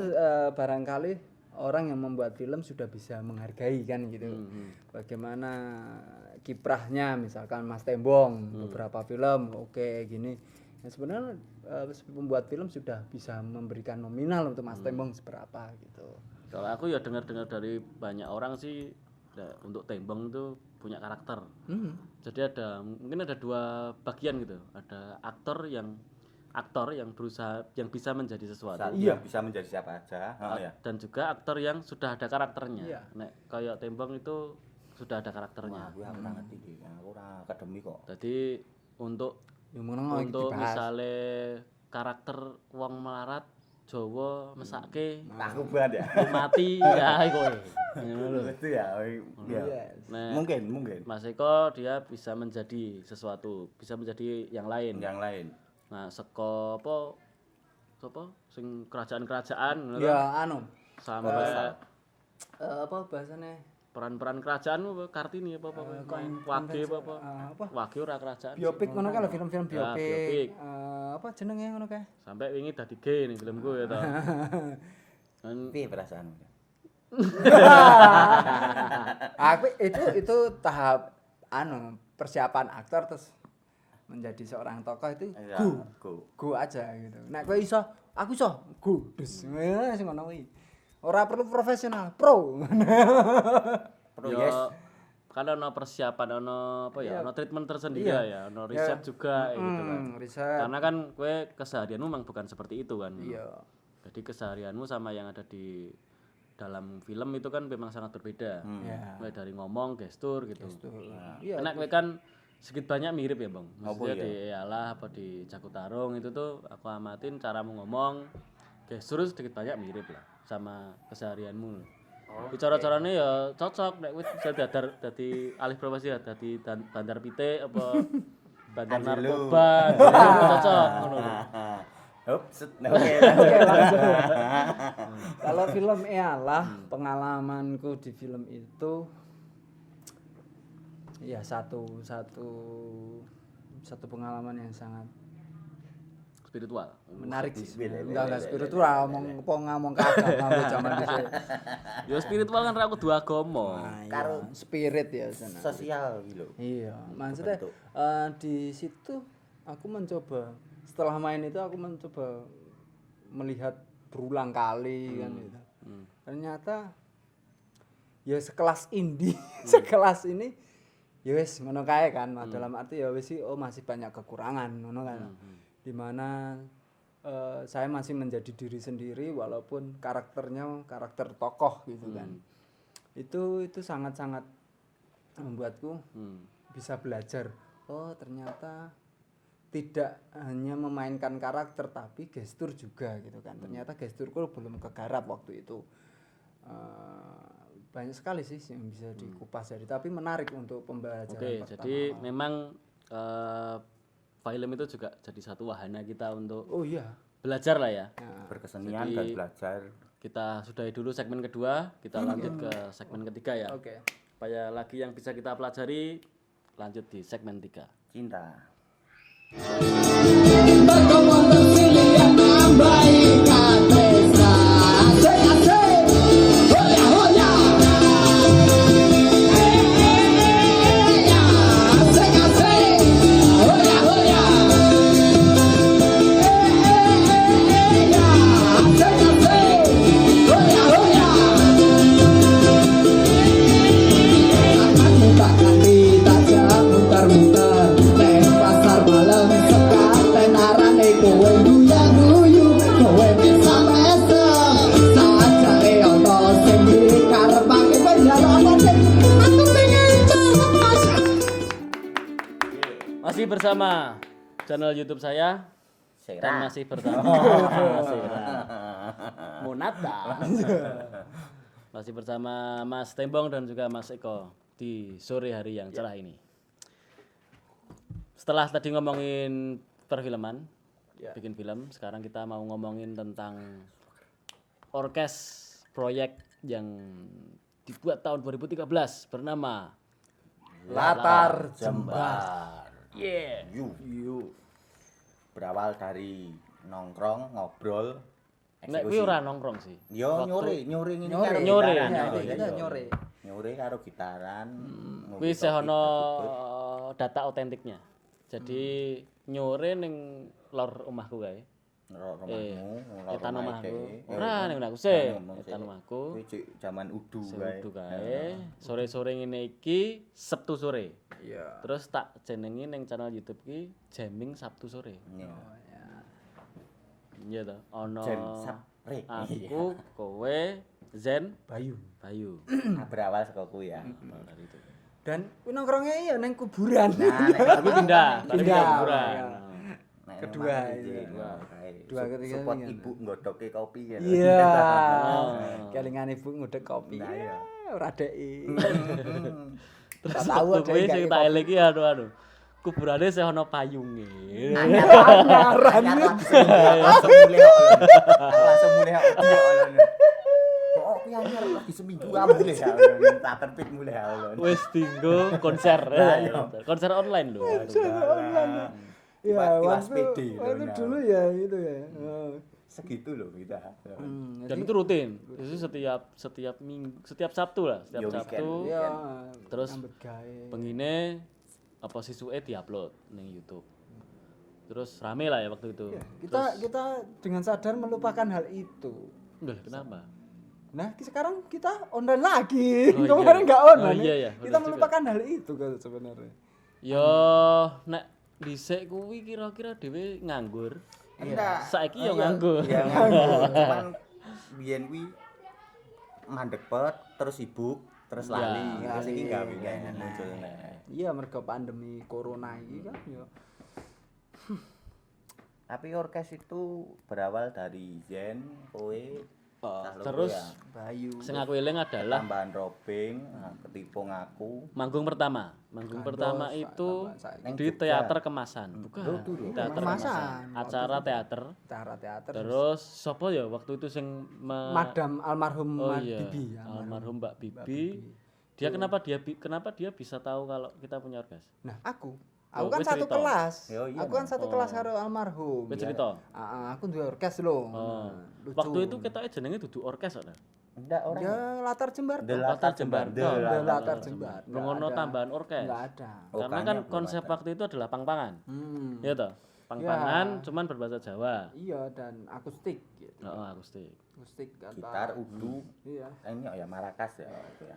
barangkali orang yang membuat film sudah bisa menghargai kan gitu. Bagaimana kiprahnya misalkan Mas Tembong beberapa film oke gini. Nah, sebenarnya pembuat film sudah bisa memberikan nominal untuk Mas Tembong seberapa gitu. Kalau aku ya dengar-dengar dari banyak orang sih untuk Tembong itu punya karakter. Jadi mungkin ada dua bagian gitu. Ada aktor yang berusaha yang bisa menjadi sesuatu. Iya, bisa menjadi siapa aja. Oh ya. Dan juga aktor yang sudah ada karakternya. Iya. Nek kayak Tembong itu sudah ada karakternya. Aku ora ngerti iki. Aku ora akademi kok. Jadi untuk Yang menengah untuk misalnya karakter wong melarat Jawa mesake Aku banget ya. mati ya iku. Ngono lho. Itu ya. Iya. Yes. Nah, Mungkin Mas Eko dia bisa menjadi sesuatu, bisa menjadi yang lain. yang lain. Nah, saka apa sing kerajaan-kerajaan ngono Ya kan, anu sampai apa bahasanya peran-peran kerajaan apa Kartini apa Wage apa apa Wage ora kerajaan biopik ngono kan film-film Ya, biopik. biopik. Apa jenenge ngono kae? sampai wingi dadi G ning filmku ya ta. Kan Piye perasaanmu? Aku itu tahap anu persiapan aktor terus menjadi seorang tokoh itu Iya, go aja gitu. Nek kowe iso, aku iso, go. Des. Sing ngono kuwi. Ora perlu profesional, pro. Pro yo yes. kan ono persiapan ono apa ya ono treatment tersendiri ya ono riset juga gitu kan. Riset. Karena kan kue keseharianmu memang bukan seperti itu kan. Iya. Jadi keseharianmu sama yang ada di dalam film itu kan memang sangat berbeda. Iya. Mulai dari ngomong, gestur gitu. Iya. Karena kue kan sedikit banyak mirip ya bang. Maksudnya iya? di Eyalah apa di Cakutarung itu tuh aku amatin caramu ngomong, gestur sedikit banyak mirip lah sama keseharianmu. Cara-caranya ya cocok nek wis bisa dadi alih profesi ya dadi bandar pite apa bandar Anjelu. narkoba cocok ngono lho. Ups, oke. Kalau film Eyalah, pengalamanku di film itu ya satu pengalaman yang sangat Spiritual. menarik sih. Spiritual. Enggak spiritual, ngomong ke agama zaman dhisik. Ya spiritual kan ra kudu agama. Karo spirit ya sana. sosial gitu. Iya, maksudnya Bentuk. di situ aku mencoba setelah main itu aku mencoba melihat berulang kali kan gitu. Ternyata ya sekelas indie, sekelas ini ya wis ngono kae kan. Dalam arti ya wis sih masih banyak kekurangan ngono kan. Di mana saya masih menjadi diri sendiri walaupun karakternya karakter tokoh gitu kan. Itu sangat-sangat membuatku bisa belajar. Oh, ternyata tidak hanya memainkan karakter tapi gestur juga gitu kan. Ternyata gesturku belum kegarap waktu itu. Banyak sekali sih yang bisa dikupas dari tapi menarik untuk pembelajaran Oke, pertama. jadi memang film itu juga jadi satu wahana kita untuk Oh iya. belajar lah ya. Berkesenian Jadi- dan belajar. Kita sudahi dulu segmen kedua, kita lanjut ke segmen ketiga ya. Oke. Supaya lagi yang bisa kita pelajari, lanjut di segmen 3. Cinta. Masih bersama channel YouTube saya dan Sera. masih bersama Monata. Masih bersama Mas Tembong dan juga Mas Eko di sore hari yang cerah ini. Setelah tadi ngomongin perfilman, bikin film, sekarang kita mau ngomongin tentang orkes proyek yang dibuat tahun 2013 bernama Latar Jembar. Yeah. Yu. Berawal dari nongkrong, ngobrol, Nek kuwi ora nongkrong sih. Yo nyore ini karo Nyore, gitaran. nyore. Iya, Kita iya. nyore. Nyore karo gitaran. Kuwi isih ana data otentiknya. Jadi nyore ning lor omahku kae. Rumahmu, Etan omahku. Eh, Ora ning omahku sih. ngomong sih. Etan omahku. Kuwi cik zaman udu Sing kae. udu kae. Sore-sore ngene iki Sabtu sore. Iya. Terus tak jenengi ning channel YouTube ki Jamming Sabtu sore. Iya. Iya to. Ana Jam Sabre. aku, kowe, Zen, Bayu. Bayu. Berawal saka kuwi ya. Dari itu. Dan kuwi nongkrongnya ya neng kuburan. Tapi pindah, tapi Pindah, kuburan. iya. Nah, Kedua, emang iya. iki, Kedua. Kedua ketiga support ini. ibu nggodoke kopi ya. Iya. Oh. Kelingan ibu ngudek kopi. Nah, iya. Ora deki. Terus Tak tahu waktu ada kuwi yang sing kayak tak kopi. eling iki anu. Kuburane sih ana payunge. Langsung mulai kok dia olon. Kok kuwi anyar lagi seminggu mulai ya. Tak terbit mulai olon. Wis dinggo konser. Konser online lho. Ya, Kelas waktu PD, waktu nah. dulu ya itu ya. Segitu loh kita. Dan itu rutin. Itu setiap minggu, setiap Sabtu lah, setiap Ya, Sabtu. Ya, Terus nyambut gawe. Pengine apa sisuke diupload ning YouTube. Terus rame lah ya waktu itu. Kita dengan sadar melupakan hal itu. Udah kenapa? Nah, sekarang kita online lagi. Oh, iya. Kemarin nggak online. Oh, iya, iya, Kita bener melupakan hal itu kan sebenarnya. Yo nek dhisik kuwi kira-kira dhewe nganggur. Enggak. Saiki yo nganggur. Ya nganggur. Cuman biyen kuwi mandek pet terus sibuk terus lali. Terus iki enggak bisa muncul nek. Iya, mergo pandemi corona ini kan ya. Tapi orkes itu berawal dari Zen, kowe, Terus Bayu. sing aku eling adalah tambahan Robing, ketipu ngaku. manggung pertama. Manggung pertama itu Neng di Jogja. teater kemasan. Bukan. Teater Kemasan. Acara teater. Teater. Terus sapa ya waktu itu sing Madam almarhum Oh Mbak iya, Bibi. almarhum Mbak Bibi. Dia kenapa dia bisa tahu kalau kita punya orkes? Nah, aku Oh, kan wis satu cerita. kelas. Yo, iya, Aku kan satu kelas karo almarhum. Kowe cerita. Aku duwe orkes lho. Oh. Lucu. Waktu itu ketoke jenenge dudu orkes kok. Enggak orang. Ya latar jembar. The Latar Jembar. Latar Jembar. Ngono tambahan orkes. Enggak ada. Oh, Karena kan kayaknya belum konsep ada. waktu itu adalah pang-pangan. Ya toh? Ya. Pang-pangan cuman berbahasa Jawa. Iya, dan akustik gitu. Heeh, akustik. Akustik kata. Gitar, udu, Iya. ini ya marakas ya.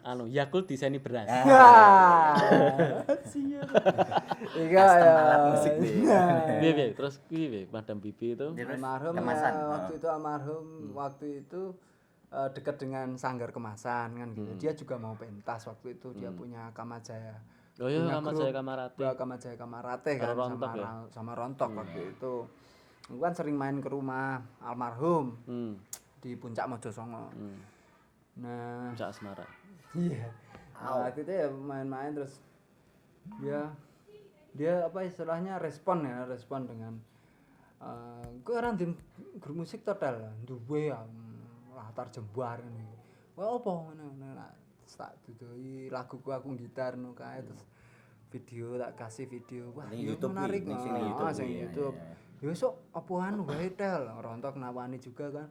Anu Yakult diseni beras. Ya. Siap. Iya ya. alat musik nih. Piye terus piye Madam Bibi itu? Almarhum Kemasan. ya, waktu itu almarhum waktu itu dekat dengan Sanggar Kemasan kan gitu. Dia juga mau pentas waktu itu, dia punya Kamajaya. Oh iya, Punya Kamajaya grup, Kamarate. Kamajaya Kamarate kan Karo Rontok sama ya? sama Rontok waktu itu. Aku kan sering main ke rumah almarhum di Puncak Mojosongo. Nah, Puncak Asmara. iya. Nah, waktu itu ya main-main terus ya dia apa istilahnya respon dengan gue orang di grup musik total duwe latar jembar ini wah apa ngono tak dudoi laguku aku gitar no kae terus video tak kasih video wah Ning yo YouTube menarik ning sini YouTube sing kuwi, YouTube yo sok apaan wae tel rontok nawani juga kan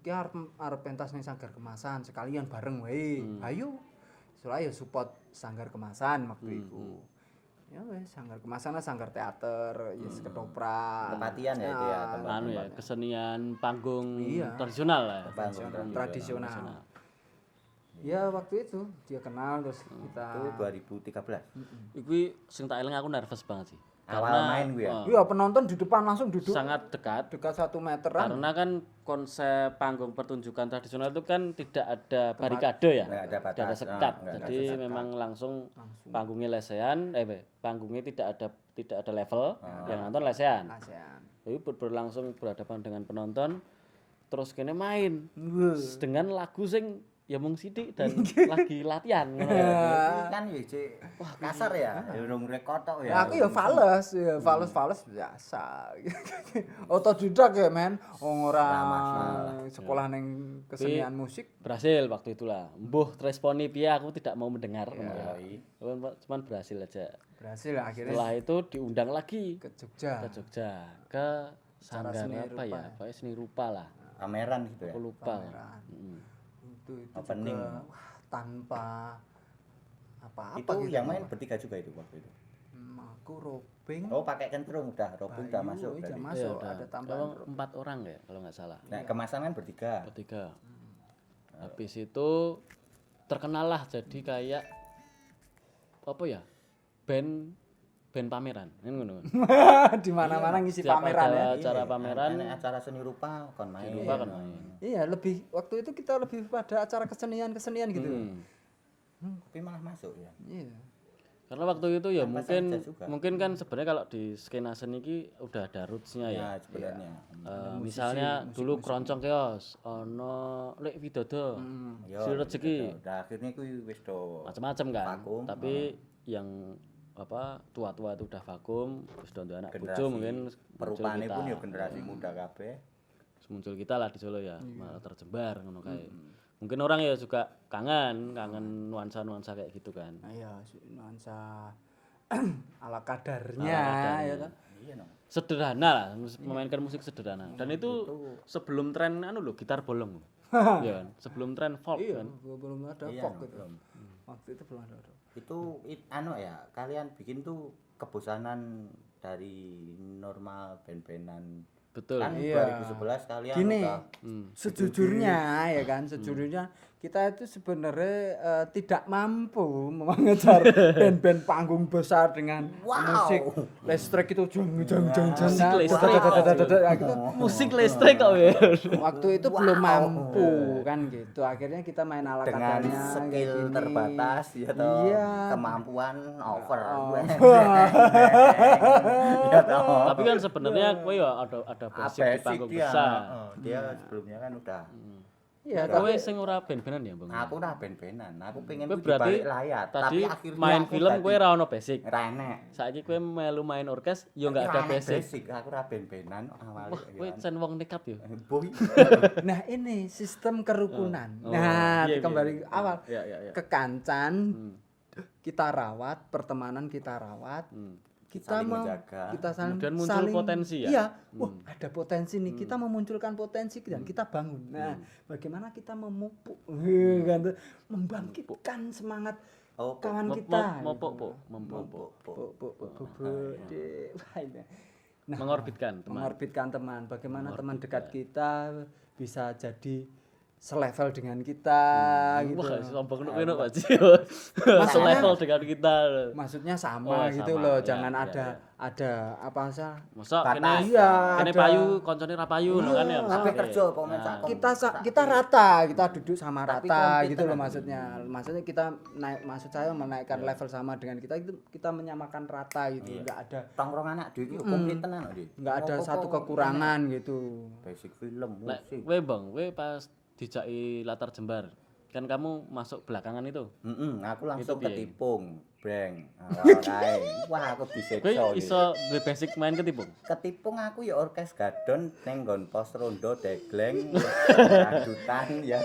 ki arep pentas ning Sanggar Kemasan sekalian bareng wae ayo soalnya ya support Sanggar Kemasan waktu itu ya wes Sanggar Kemasan Sanggar teater ya ketoprak Kepatian ya itu ya tempat. anu ya kesenian panggung Iya. tradisional lah ya. tradisional. Ya waktu itu dia kenal terus kita Itu 2013. Iku sing tak eling aku nervous banget sih. Awal main gue ya. iya penonton di depan langsung duduk Sangat dekat dekat 1 meteran. karena kan konsep panggung pertunjukan tradisional itu kan tidak ada barikade ya. Nggak ada batas. Tidak ada sekat. Nggak ada Jadi sekat. memang langsung panggungnya lesehan, panggungnya tidak ada level, yang nonton lesehan. ASEAN. Jadi berlangsung berhadapan dengan penonton terus kene main dengan lagu sing ya mung sithik dan lagi latihan ngono ya. Kan ya Cik. Wah, kasar ya. Ya urung rekod tok Ya ya. aku ya fales biasa. Otodidak ya men. Wong ora sekolah ning kesenian musik. Berhasil waktu itulah. Mbuh responi piye aku tidak mau mendengar ngono ya. Iya. Cuman berhasil aja. Berhasil akhirnya Setelah itu diundang lagi ke Jogja. ke Jogja ke Sanggar seni apa rupa ya? Pokoknya seni rupa lah. Pameran gitu ya. Aku lupa. Pameran. Itu Opening. juga wah, tanpa apa-apa Itu gitu. yang main bertiga juga itu waktu itu. Aku Robing. Oh, pakai kentrung udah. Robin udah masuk Udah tadi. masuk Iya, ada udah. tambahan. Emang 4 orang ya kalau nggak salah. Nah, kemasan kan bertiga. Bertiga. Habis itu terkenal lah jadi kayak apa ya? Band pameran, kan ngono. Di mana-mana ngisi Setiap pameran ada ya. acara pameran, Ini acara seni rupa kon main. seni rupa kan main. Iya, lebih waktu itu kita lebih pada acara kesenian gitu. Tapi malah masuk ya. Iya. Karena waktu itu ya Tanpa mungkin sengaja juga. mungkin kan sebenarnya kalau di skena seni ini udah ada roots-nya ya. Ya, sebenarnya. Misalnya dulu keroncong keos, ono lek widodo, Yo, si rezeki, udah akhirnya kuwi wis do macam-macam kan. vakum. Tapi yang apa tua-tua itu udah vakum, terus udah anak Generasi bojo mungkin perupane muncul pun kita. ya generasi muda kabeh. Terus muncul kita lah di Solo ya, malah terjembar ngono kayak. Mungkin orang ya juga kangen nuansa-nuansa kayak gitu kan. Nah, iya, nuansa ala kadarnya ya toh. Iya no. Sederhana lah, memainkan musik sederhana. Dan itu sebelum tren anu loh, gitar bolong. Iya kan? Sebelum tren folk Iya, kan. belum ada Iya, folk no, gitu. belum. Waktu itu belum ada. Itu anu ya, kalian bikin tuh kebosanan dari normal band-bandan. Betul. Kan Iya. 2011 kalian Gini, udah sejujurnya ya kan, sejujurnya kita itu sebenarnya tidak mampu mengejar band-band panggung besar dengan musik listrik itu jang. Musik listrik. Gitu. Musik listrik kok ya. Waktu itu belum mampu kan gitu. Akhirnya kita main ala dengan kadarnya kayak skill gini. terbatas ya toh. Iya. Kemampuan over. Oh. Ya toh. Tapi kan sebenarnya kowe ya ada basic di panggung dia? besar. Dia sebelumnya kan udah. Iya, Kowe sing ora band-bandan ya, Bang? Aku udah band-bandan. Aku pengen Kowe ku di berarti balik layar, tadi tapi akhirnya main aku film tadi kowe ra ono basic. ra enek. Saiki kowe melu main orkes ya enggak ada Ra enek basic. Aku ora band-bandan awalnya. Wah, kowe sen wong nekat ya. Boy. Nah ini sistem kerukunan. Oh. Nah Iya, kembali iya. awal Iya, iya, iya. kekancan kita rawat, pertemanan kita rawat, kita Saling mau menjaga. kita saling, Kemudian muncul saling- potensi ya? Iya, wah ada potensi nih. Kita memunculkan potensi dan kita bangun. Nah, bagaimana kita memupuk, kan, membangkitkan semangat Oh, kawan kita. Mopok. Wah, ini. Nah, Mengorbitkan teman. mengorbitkan teman. Bagaimana teman dekat kita bisa jadi selevel dengan kita gitu. Wah, sombong kowe Pak Ji. Selevel dengan kita. Maksudnya Oh, sama gitu sama. loh. Ya, Jangan ya, ada apa sih? Masa Batas. kene Iya, kene ada. payu koncone ra payu lho kan ya. Tapi Oke. kerja komen sak Kita rata, kita duduk sama Tapi rata kompeten gitu loh kan. maksudnya. Maksudnya kita naik, maksud saya menaikkan level sama dengan kita itu kita menyamakan rata gitu. Enggak ada tongkrong anak dhewe iki komplit tenan lho, Dik. enggak ada satu kekurangan gitu. Basic film, Nek musik. kowe Bang, kowe pas dijaki latar jembar. Kan kamu masuk belakangan itu. Aku langsung Itu piye? ketipung. gebreng. Awal kae. Wah, aku disiksa. Kowe iki. iso duwe basic main ketipung. Ketipung aku ya orkes gadon ning nggon pos rondo degleng dangdutan ya.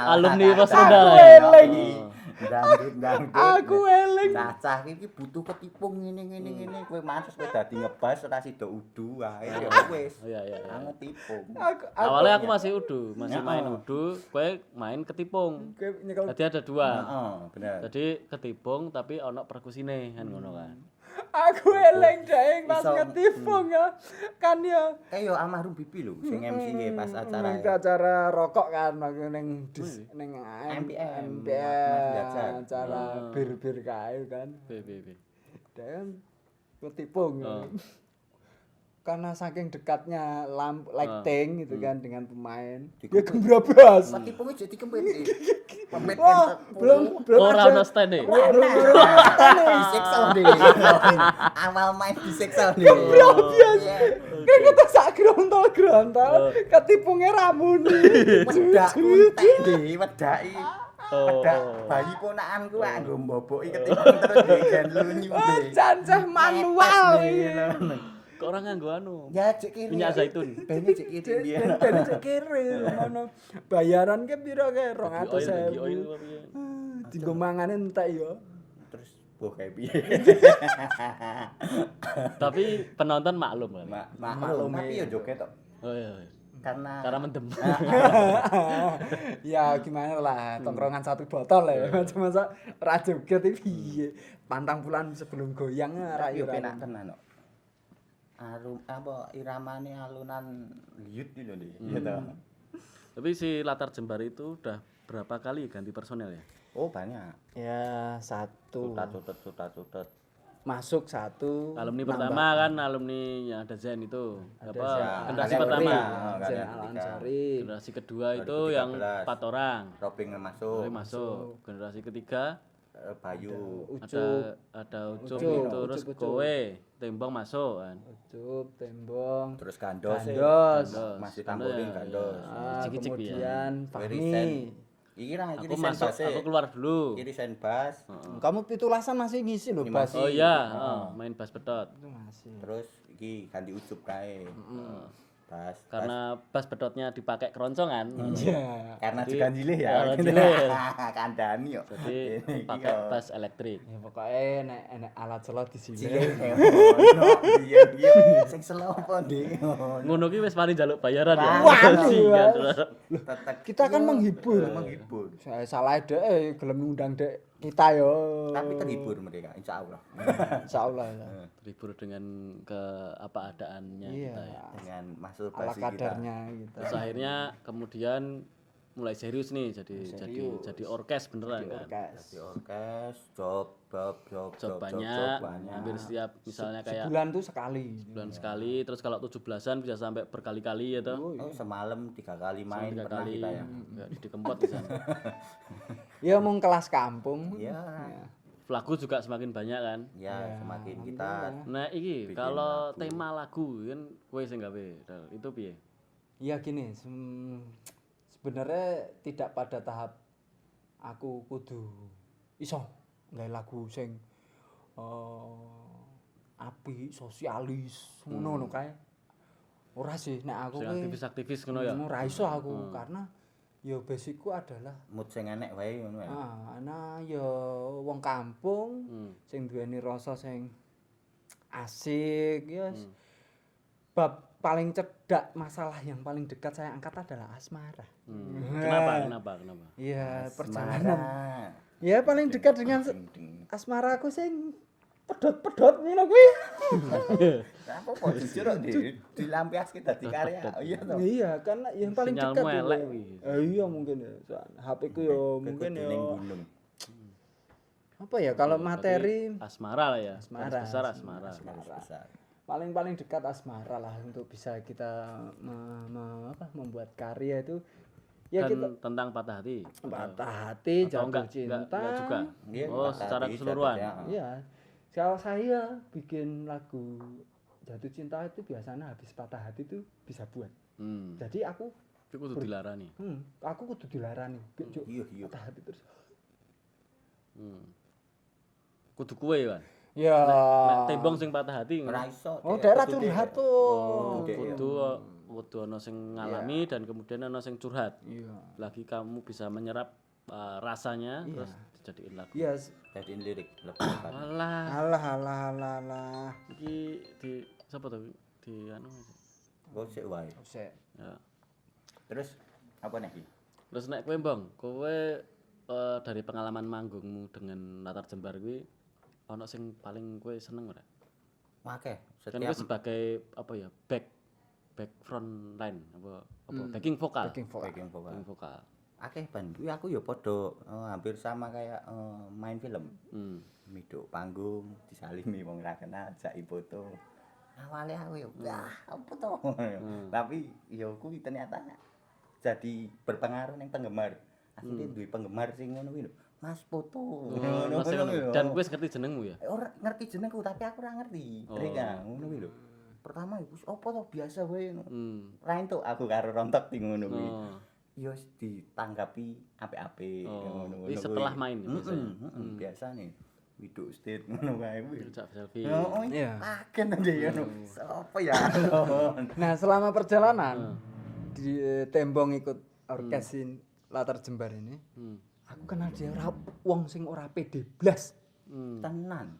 Alumni pos Aku rondo. eling. Dangdut. Aku eling. Cacah iki butuh ketipung ngene kowe mantes kowe dadi ngebas ora sida udu wae ya wis. Iya. Aku ketipung. Awalnya aku masih udu, masih main udu, kowe main ketipung. Kowe nyekel Jadi ada dua. Heeh, bener. Jadi ketipung tapi ono perkusine kan ngono kan. aku eling daeng pas Iso, ngetipung ya. Kan ya Kayak yo almarhum Bibi lho sing MC ke pas acara. Ning acara rokok kan aku ning ning MPM, MPM acara bir-bir kae kan. B. Dan ketipung. Oh. Karena saking dekatnya lighting gitu kan dengan pemain. Dikempet. Dia gembrabas. Ketipungnya jadi kempet. Kempet Wah, belum Ora ada- ono stand-e. disiksa deh. Awal main disiksa deh. Gembrabas. Kayak kata sak grontol ketipungnya ramuni. Wedak kuntek deh, wedaki. Oh. Wedak bayi ponakanku ah nggo mboboki ketipung terus digen lunyu Oh, deh. jancah manual. Kok ora nganggo anu? Ya cek kiri. Minyak zaitun. Bene cek kiri biyen. Ben cek kiri ngono. Bayaran ke piro ke? 200.000. Lagi oil apa piye? Dienggo mangane entek yo. Terus boh kayak piye. Tapi penonton maklum kan. Maklum tapi ya joget tok. Oh iya. Karena mendem. Ya gimana lah, tongkrongan satu botol ya. Masa ra joget iki piye. Pantang bulan sebelum goyang ra Yo yo penak tenan kok. Apa iramane alunan liut iki lho Dik. Ya toh. Tapi si Latar Jembar itu udah berapa kali ganti personel ya? Oh banyak. Ya satu. Cutat. Masuk satu. Alumni nambah. pertama kan alumni yang ada Zen itu. Ada Apa? Zen Generasi Al-Ansari. pertama. Kalian Zen ketiga. Al-Ansari. Generasi kedua itu yang 2013. 4 orang. Robing masuk. Boleh masuk. Generasi ketiga Bayu. Ucup, ada Ucup Ucup, itu terus Ucup. kowe Tembong masuk kan. Ucup, Tembong. Terus Gandos. Gandos. Masih tambolin Gandos. Cicik-cicik ya. Kemudian Risen. Fahmi. Iki ra iki Aku sen masuk, bass. aku keluar dulu. Iki sen bass. Kamu pitulasan masih ngisi loh Ini Bas. masih. Oh iya, main bass pedot. Itu masih. Terus iki ganti Ucup kae. Bass. Karena bass pedotnya dipakai keroncongan. Iya. Karena Jadi, juga jilih ya. karena jilih. Kandani yo. Jadi pakai bass elektrik. Ya pokoknya nek alat celot di sini. Jilih. Ono iya. Sing selo apa, Dik? Ngono ki wis mari njaluk bayaran ya. Waduh, Bajingan. Tetek. Kita kan menghibur. Menghibur. Saya salah dek gelem ngundang dek kita yo. Tapi terhibur mereka insyaallah. Insyaallah ya. Terhibur dengan ke apa adaannya Iya. kita ya. Dengan Ala masturbasi kita. kadarnya gitu. Terus akhirnya kemudian mulai serius nih jadi orkes beneran kan. Orkes. Di orkes, job Banyak, hampir setiap misalnya kayak Sebulan tuh sekali. bulan sekali, terus kalau 17-an bisa sampai berkali-kali ya toh. Oh, semalam 3 kali main 3 pernah kali kita ya. nggak dikempot di sana. Ya mau kelas kampung. Iya. Lagu juga semakin banyak kan. Ya, semakin kita Nah, iki Bikin kalau lagu. tema lagu kan kowe sing gawe. Dal. Itu piye? Ya gini, sebenarnya tidak pada tahap aku kudu iso nggawe lagu sing apik, sosialis, ngono kae. Ora sih, nek aku Sing ki aktivis-aktivis ngono ya. ora iso aku karena ya basicku adalah mood sing enek wae ngono ya. ana ya wong kampung sing duweni rasa sing asik ya. Bab paling cedak masalah yang paling dekat saya angkat adalah asmara. Kenapa? Iya, perjalanan. Marah. Ya paling dekat dengan Ding. asmaraku sing pedot-pedot ngono kuwi. Apa kok jujur kok dilampiaske dadi karya. Oh iya toh. Iya, karena yang paling Sinyalmu dekat elek itu. kuwi. Iya mungkin ya. Soalnya HP ku ya mungkin ya Ning gunung. apa ya kalau materi Asmara lah ya. Asmara. Garis besar asmara. Garis besar. paling dekat asmara lah untuk bisa kita membuat karya itu ya Dan kita tentang patah hati. patah hati, Atau jatuh cinta. enggak juga. Iya, Oh, patah secara hati, keseluruhan. jatuh, ya. Iya. Kalau saya bikin lagu jatuh cinta itu biasanya habis patah hati itu bisa buat. Jadi aku Itu kudu dilarani. aku kudu dilarani. Juk, Iya, iya. patah hati terus. kudu kowe kan. Ya. Nek tembong sing patah hati Ora iso. Oh, Dek. daerah Kudu curhat dek. tuh. Kudu ana sing ngalami dan kemudian ana sing curhat. Iya. Lagi kamu bisa menyerap rasanya terus dijadiin lagu. Iya. Jadiin lirik lebih tepat. Alah, Alah. iki di sapa to? Di anu. Gosek wae. Sek. Ya. Terus apa nih? Terus nek kowe Bang, kowe dari pengalaman manggungmu dengan Latar Jembar kuwi ana sing paling kowe seneng ora? Oke, Kan kowe setiap sebagai apa ya? Back front line apa backing vokal. Backing vokal. backing vokal. Backing vokal. Akeh ban kuwi aku ya padha hampir sama kayak main film. Miduk panggung disalimi wong ra kenal jaki foto. Awalnya aku ya wah apa to. Tapi ya kuwi ternyata jadi berpengaruh ning penggemar. Akhirnya duwe penggemar sing ngono kuwi lho. Mas foto. Dan kowe ngerti jenengmu ya? Ora ngerti jenengku tapi aku ora ngerti. Rek ngono kuwi lho. Pertama iku apa to biasa wae ngono. Ra entuk aku karo rontok di ngono kuwi. Ya wis ditanggapi apik-apik ngono-ngono. Ini setelah main biasa nih. Widuk state ngono kae kuwi. Cak selfie. Iya. Kaget aja ya. Sopo ya? Nah, selama perjalanan di Tembong ikut orkesin Latar Jembar ini, aku kenal dia wong sing ora pede blas. Tenan.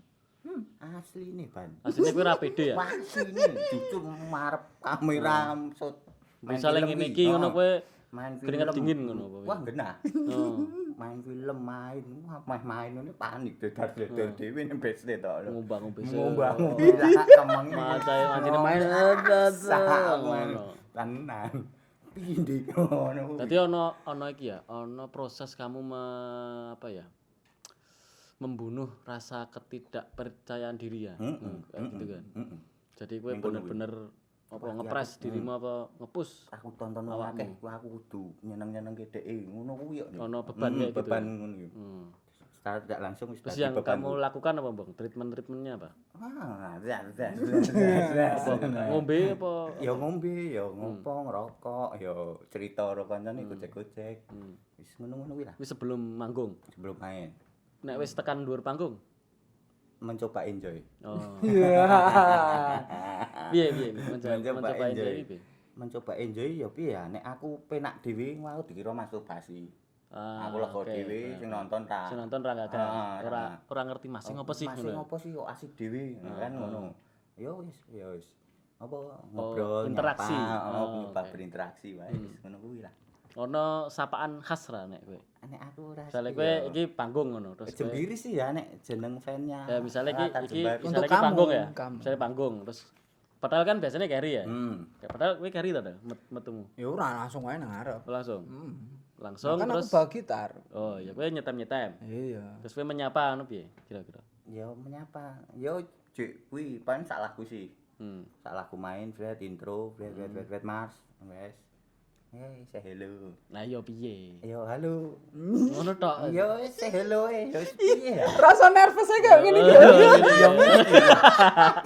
Asli nih, Ban. Aslinya kowe ra pede ya? Asli nih, jujur marep kamera shot. Misale ngene iki ngono kowe main keringat dingin ngono apa? Wah, genah. Main film main ngene panik dedar-dedar dhewe ning besle to. Ngombang-ngombang. Ngombang-ngombang lah kemeng. Macae anjene main tenan. Pindih ngono. Dadi ana iki ya, ana proses kamu apa ya? Membunuh rasa ketidakpercayaan diri ya. Kayak gitu kan. Jadi kowe bener-bener apa ngepres dirimu apa ngepush aku tonton wong akeh aku kudu nyeneng-nyenengke dheke ngono kuwi yo. Ono beban kayak gitu. Beban ngono iki. Secara tidak langsung wis Terus yang kamu lakukan apa, Bang? Treatment-treatmentnya apa? Ngombe apa? Ya ngombe, ya ngopo, ngerokok, ya cerita karo kancane gojek-gojek. Wis ngono-ngono kuwi lah. Wis sebelum manggung, Sebelum main. nek wis tekan dhuwur panggung. Mencoba enjoy. Oh. Iya. Piye mencoba enjoy piye? Mencoba enjoy ya piye ya nek aku penak dhewe aku dikira masturbasi. Aku lega dhewe sing nonton ta. Sing nonton ra gagah. Ora ngerti masing apa sih Masing ngono. apa sih kok asik dhewe kan ngono. Ya wis. Apa ngobrol interaksi. Nyoba berinteraksi wae ngono kuwi lah. Ono sapaan khas ra nek kowe? Nek aku ora. Misale kowe iki panggung ngono terus kowe. Jembiri sih ya nek jeneng fan-nya. Ya misale iki Untuk misale panggung kamu, ya. Misale panggung terus padahal kan biasanya carry ya. Ya padahal kowe carry ta metumu. Ya ora langsung ae nang ngarep. Langsung. Langsung Kan terus aku bawa gitar. oh ya kowe nyetem-nyetem. Iya. Terus kowe menyapa anu piye kira-kira? Ya menyapa. Ya jek kuwi paling sak lagu sih. Sak lagu main flat intro, flat mars, wes. Say hello. Lah yo piye? Yo halo. Ngono tok. Yo say hello yo piye ya? Rasa nervous ae kayak ngene iki.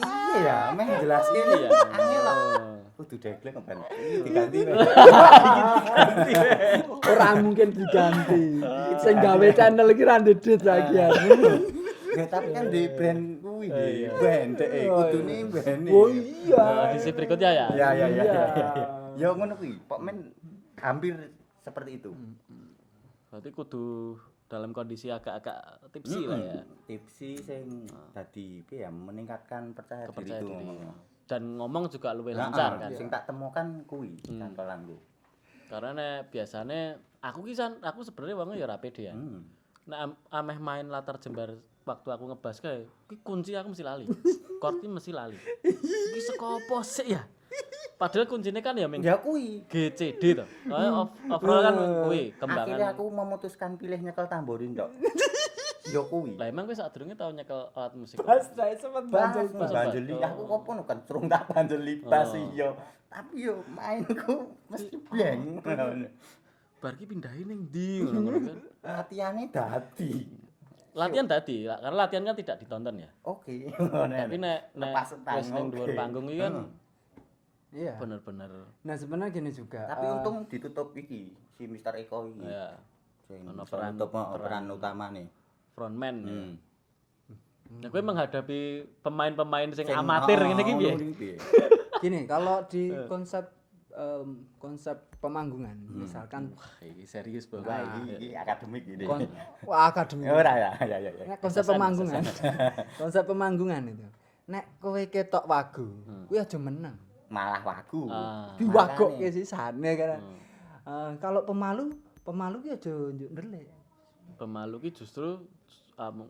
Piye ya? Meh jelasin ya. Angel lah. Kudu deglek kan. Diganti. Ora mungkin diganti. Sing gawe channel iki ra ndedet lagi ya. Ya tapi kan di brand kuwi di brand kudune brand. Oh iya. Di berikutnya ya. Ya. Ya ngono kuwi, kok men hampir seperti itu. Berarti kudu dalam kondisi agak-agak tipsi lah ya. Tipsi sing dadi piye ya meningkatkan percaya diri itu. Dan ngomong juga luwih lancar kan. Sing tak temukan kuwi cantolanku. Karena nek biasane aku sebenarnya wong ya ora pede ya. Nek ameh main Latar Jembar waktu aku ngebas kae, iki kunci aku mesti lali. Chord mesti lali. Iki saka apa sih ya? Padahal kuncinya kan ya Ya kuwi. G C D to. Overall kan kuwi kembangan. Akhirnya aku memutuskan pilih nyekel tamborin tok. Ya kuwi. Lah emang kowe sadurunge tau nyekel alat musik. Pas saya sempat banjel. Banjeli aku kopo kencrung tak banjeli bas yo. Tapi yo mainku mesti blank. Bar ki pindahin ning ndi ngono kan. Latihane dadi. Latihan tadi, karena latihan kan tidak ditonton ya. Oke. Tapi nek wis ning dhuwur panggung iki kan Iya. bener-bener. Nah, sebenarnya gini juga. Tapi untung ditutup iki si Mr. Eko iki. Ya. Sing Ono peran utama nih. Frontman ya. Nah, kowe menghadapi pemain-pemain sing amatir ngene iki piye? Gini, kalau di konsep pemanggungan, misalkan Wah, iki serius banget. Wah, iki akademik ini. wah akademi. Ora ya. Nek konsep pemanggungan. Konsep pemanggungan itu. Nek kowe ketok wagu, kuwi aja meneng. Malah wagu. Diwagokke sisane kan. Kalau pemalu ki aja njuk ndelik. Pemalu ki justru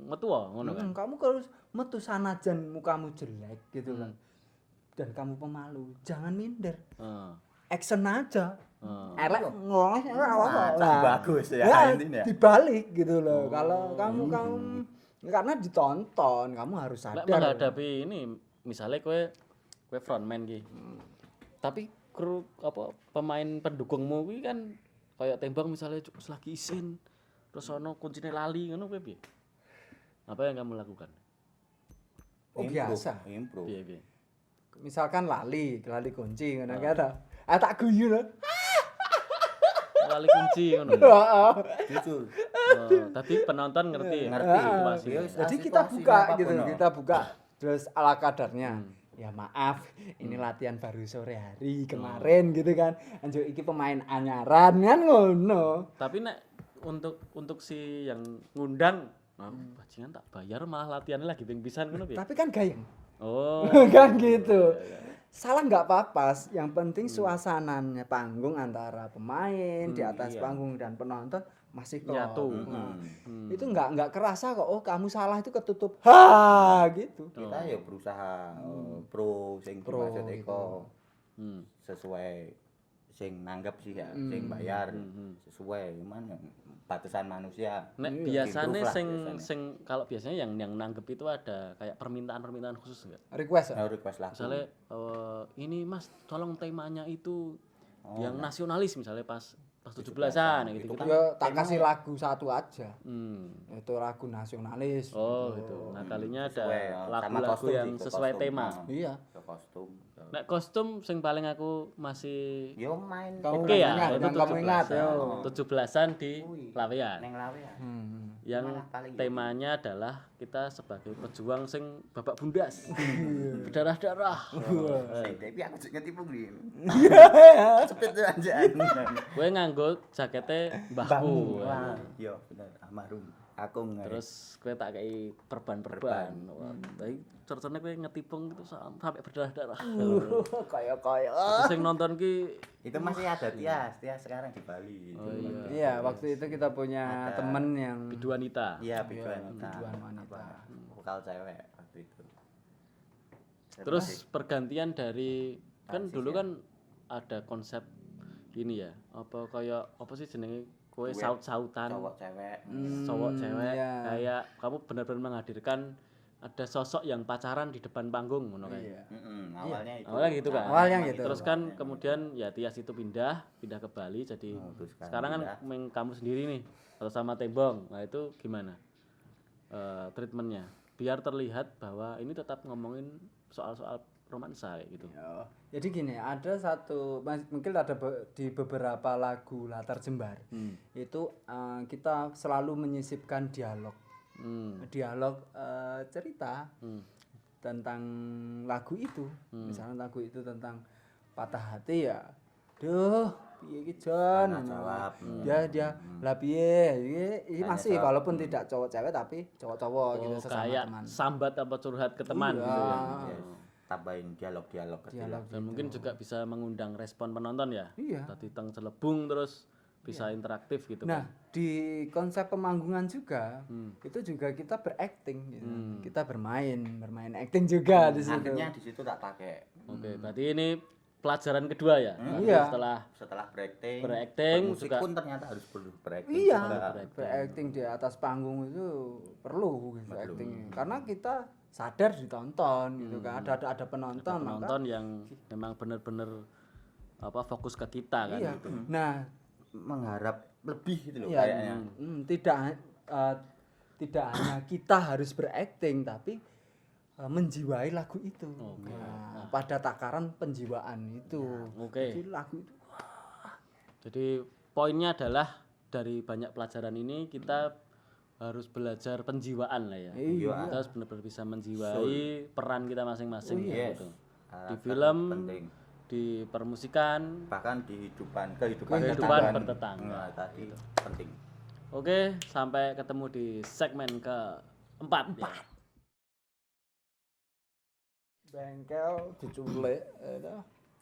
metu ngono kan. Kamu harus metu sanajan mukamu jelek gitu kan. Dan kamu pemalu, jangan minder. Action aja. Elek ngoleh Bagus ya intinya. Dibalik gitu loh. Kalau kamu karena ditonton, kamu harus sadar. Lek menghadapi ini, misalnya kowe frontman ki. Tapi kru pemain pendukungmu kuwi kan kayak tembang misalnya lagi isin terus ono kuncine lali ngono kowe piye? Apa yang kamu lakukan? Biasa. Improve. Piye? Misalkan lali kunci ngono kata. Tak guyu lho. Lali kunci ngono. Jujur. Tapi penonton ngerti. Ngerti. Jadi kita buka gitu, kita buka terus ala kadarnya. Ya maaf, ini latihan baru sore hari kemarin gitu kan. Anjo iki pemain anyaran kan ngono. Tapi nek untuk si yang ngundang, bajingan tak bayar malah latihannya lagi ping pisan ngono piye? Tapi kan gayeng. Oh. Kan gitu. Salah nggak apa-apa, yang penting suasananya panggung antara pemain di atas panggung dan penonton masih nyatu. Itu nggak kerasa kok. Oh kamu salah itu ketutup. Ha gitu. Kita ya berusaha pro sing dimaksud eko. Sesuai sing nanggep sih ya, sing bayar sesuai mana batasan manusia. Nek biasanya sing kalau biasanya yang nanggep itu ada kayak permintaan khusus enggak? Request. Request lagu. Misalnya ini Mas tolong temanya itu yang nasionalis misalnya pas 17-an gitu. Ya tak kasih lagu satu aja. Itu lagu nasionalis. Oh gitu. Nah kalinya ada Sesuai, lagu-lagu kostum yang sih, sesuai kostum. tema. Iya. Ke kostum. Nek kostum sing paling aku masih Yo main Kamu oke ya, ingat, itu yang kamu ingat, 17-an di Laweyan. neng lawean. Yang Malah paling temanya adalah kita sebagai pejuang sing babak bundas. Berdarah-darah. Tapi aku juga ngetipu gini. Cepet tuh anjay. Kowe nganggo jakete mbahku. Yo bener almarhum. Aku ngerti. Terus kowe tak kei perban-perban. Tapi cercone kowe ngetipung itu sampai berdarah-darah. Kayak Terus sing nonton ki Itu masih ada Tias sekarang di Bali. oh iya. Iya, waktu itu kita punya temen yang Bidu wanita. Iya, biduan wanita. Vokal cewek waktu itu. Terus pergantian dari kan dulu kan ada konsep ini ya. Apa sih jenenge kowe Duet, saut-sautan. cowok cewek. Cowok cewek iya. kayak kamu benar-benar menghadirkan ada sosok yang pacaran di depan panggung ngono kayak. Awalnya itu. Awalnya gitu kan. Awalnya gitu. Terus kan kemudian ya Tias itu pindah ke Bali jadi Memutuskan sekarang kan kamu sendiri nih atau sama Tembong. Nah itu gimana? Treatmentnya biar terlihat bahwa ini tetap ngomongin soal-soal romansa kayak gitu. Jadi gini, ada satu mungkin ada di beberapa lagu latar jembar. Itu kita selalu menyisipkan dialog. Dialog cerita tentang lagu itu. Misalnya lagu itu tentang patah hati ya. Duh, piye iki Jon? Jawab. Dia lah piye? Ini masih walaupun tidak cowok cewek tapi cowok-cowok gitu sesama Kayak teman. sambat apa curhat ke teman gitu ya. Tambahin dialog-dialog kecil. Dan mungkin juga bisa mengundang respon penonton ya. Iya. Tadi teng celebung terus bisa interaktif gitu Nah, kan. di konsep pemanggungan juga itu juga kita berakting gitu. Kita bermain acting juga di situ. Akhirnya di situ tak pakai. Oke, berarti ini pelajaran kedua ya. Iya. Setelah berakting Musik pun ternyata harus perlu berakting. Iya, juga. berakting di atas panggung itu perlu gitu acting. Karena kita sadar ditonton gitu kan. Ada penonton, Penonton yang memang benar-benar fokus ke kita kan iya. gitu. Nah, Mengharap lebih gitu loh iya, kayaknya. tidak hanya kita harus berakting tapi menjiwai lagu itu. Nah, pada takaran penjiwaan itu. Oke. Jadi lagu itu Jadi poinnya adalah dari banyak pelajaran ini kita harus belajar penjiwaan lah ya. Iya. Kita harus benar-benar bisa menjiwai peran kita masing-masing Yes. gitu. Di Karakter film, penting. di permusikan. Bahkan di kehidupan bertetangga. Nah, tadi penting. Oke, sampai ketemu di segmen keempat. Ya. Bengkel diculik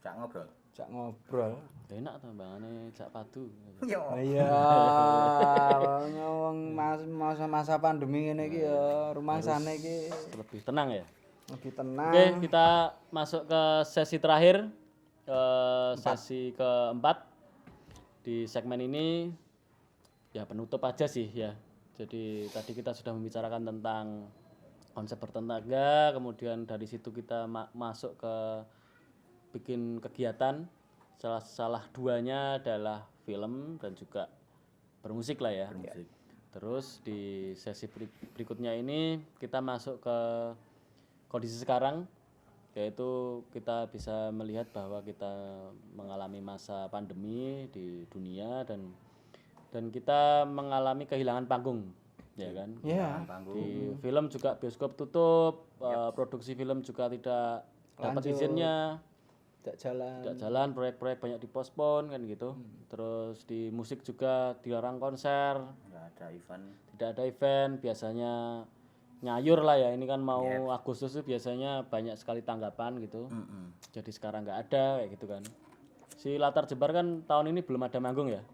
Cak ngobrol. jak ngobrol. Enak tuh bangane jak padu. Iya, wong masa-masa pandemi ngene iki ya, rumangsane iki Lebih tenang ya. lebih tenang. Oke, kita masuk ke sesi terakhir, ke sesi keempat. Di segmen ini ya penutup aja sih ya. Jadi tadi kita sudah membicarakan tentang konsep bertenaga, kemudian dari situ kita masuk ke bikin kegiatan. Salah duanya adalah film dan juga bermusik lah ya. Musik. Terus di sesi berikutnya ini kita masuk ke kondisi sekarang, yaitu kita bisa melihat bahwa kita mengalami masa pandemi di dunia dan kita mengalami kehilangan panggung, ya kan? Iya. Di film juga bioskop tutup, produksi film juga tidak dapat izinnya, tidak jalan, proyek-proyek banyak dipospon kan gitu. Terus di musik juga dilarang konser, Nggak ada event. tidak ada event, biasanya nyayur lah ya. Ini kan mau Agustus tuh biasanya banyak sekali tanggapan gitu. Jadi sekarang nggak ada kayak gitu kan. Si Latar Jebar kan tahun ini belum ada manggung ya?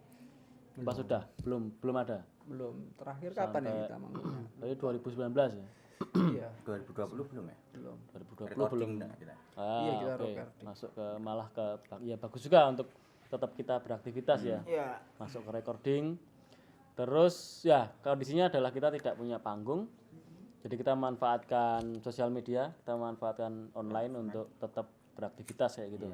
Pas sudah? Belum ada. Belum. Terakhir kapan ya kita manggung? Dari 2019 ya? Iya, 2020 belum ya? belum. 2020 belum. Recording dah kita. Iya, kita Oke. recording. Masuk ke malah ke ya bagus juga untuk tetap kita beraktivitas ya. Iya. Masuk ke recording. Terus ya kondisinya adalah kita tidak punya panggung. Jadi kita memanfaatkan sosial media, kita memanfaatkan online untuk tetap beraktivitas kayak gitu.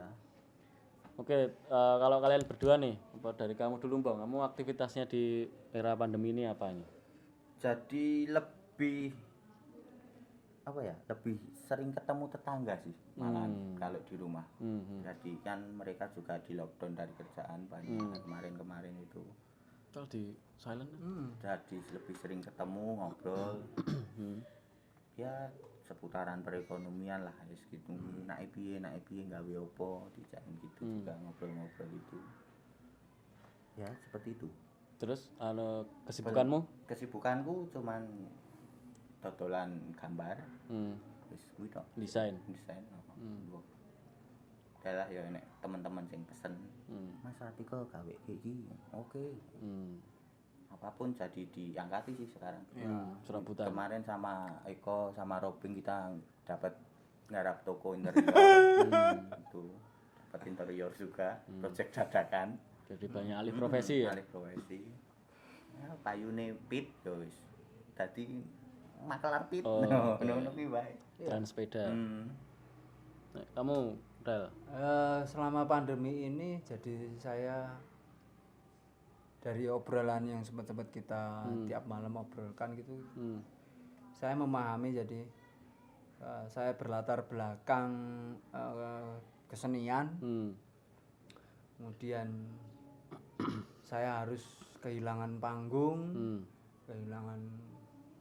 Oke, kalau kalian berdua nih, dari kamu dulu Bang, kamu aktivitasnya di era pandemi ini apa ini? Jadi lebih apa ya? Lebih sering ketemu tetangga sih malah kalau di rumah. Jadi kan mereka juga di lockdown dari kerjaan banyak kemarin itu. Kalau di silent? Jadi lebih sering ketemu ngobrol. Ya seputaran perekonomian lah gitu. Naik piye gawe opo dijain gitu juga ngobrol-ngobrol itu. Ya seperti itu. Terus kesibukanmu? Kesibukanku cuman dodolan gambar. Wis kuwi tok. Desain. Adalah ya nek teman-teman sing pesen. Mas Atiko gawe iki. Oke. Apapun jadi diangkati sih sekarang. Serabutan. Kemarin sama Eko sama Robin kita dapat nggarap toko interior. Itu dapat interior juga, project dadakan. Jadi banyak alih profesi ya. Alih profesi. Ya payune pit ya wis. Dadi makelar pit. Ngono kuwi wae. Dan sepeda. Nah, kamu Rel? Selama pandemi ini jadi saya dari obrolan yang sempat-sempat kita tiap malam obrolkan gitu, saya memahami. Jadi saya berlatar belakang kesenian, kemudian saya harus kehilangan panggung, kehilangan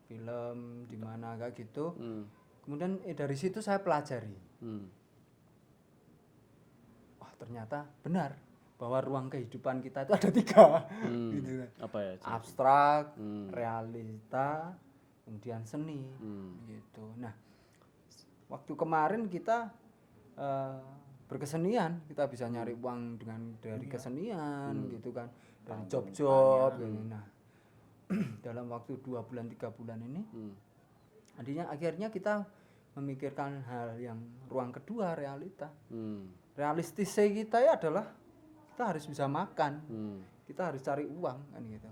film di mana kayak gitu. Kemudian dari situ saya pelajari, wah ternyata benar bahwa ruang kehidupan kita itu ada 3 gitu kan. Apa ya? Abstrak, realita, kemudian seni gitu. Nah, waktu kemarin kita berkesenian, kita bisa nyari uang dari kesenian gitu kan, dari job-job gitu. Nah, dalam waktu 2 bulan 3 bulan ini akhirnya kita memikirkan hal yang ruang kedua, realita. Realistisnya kita ya adalah kita harus bisa makan, kita harus cari uang kan gitu.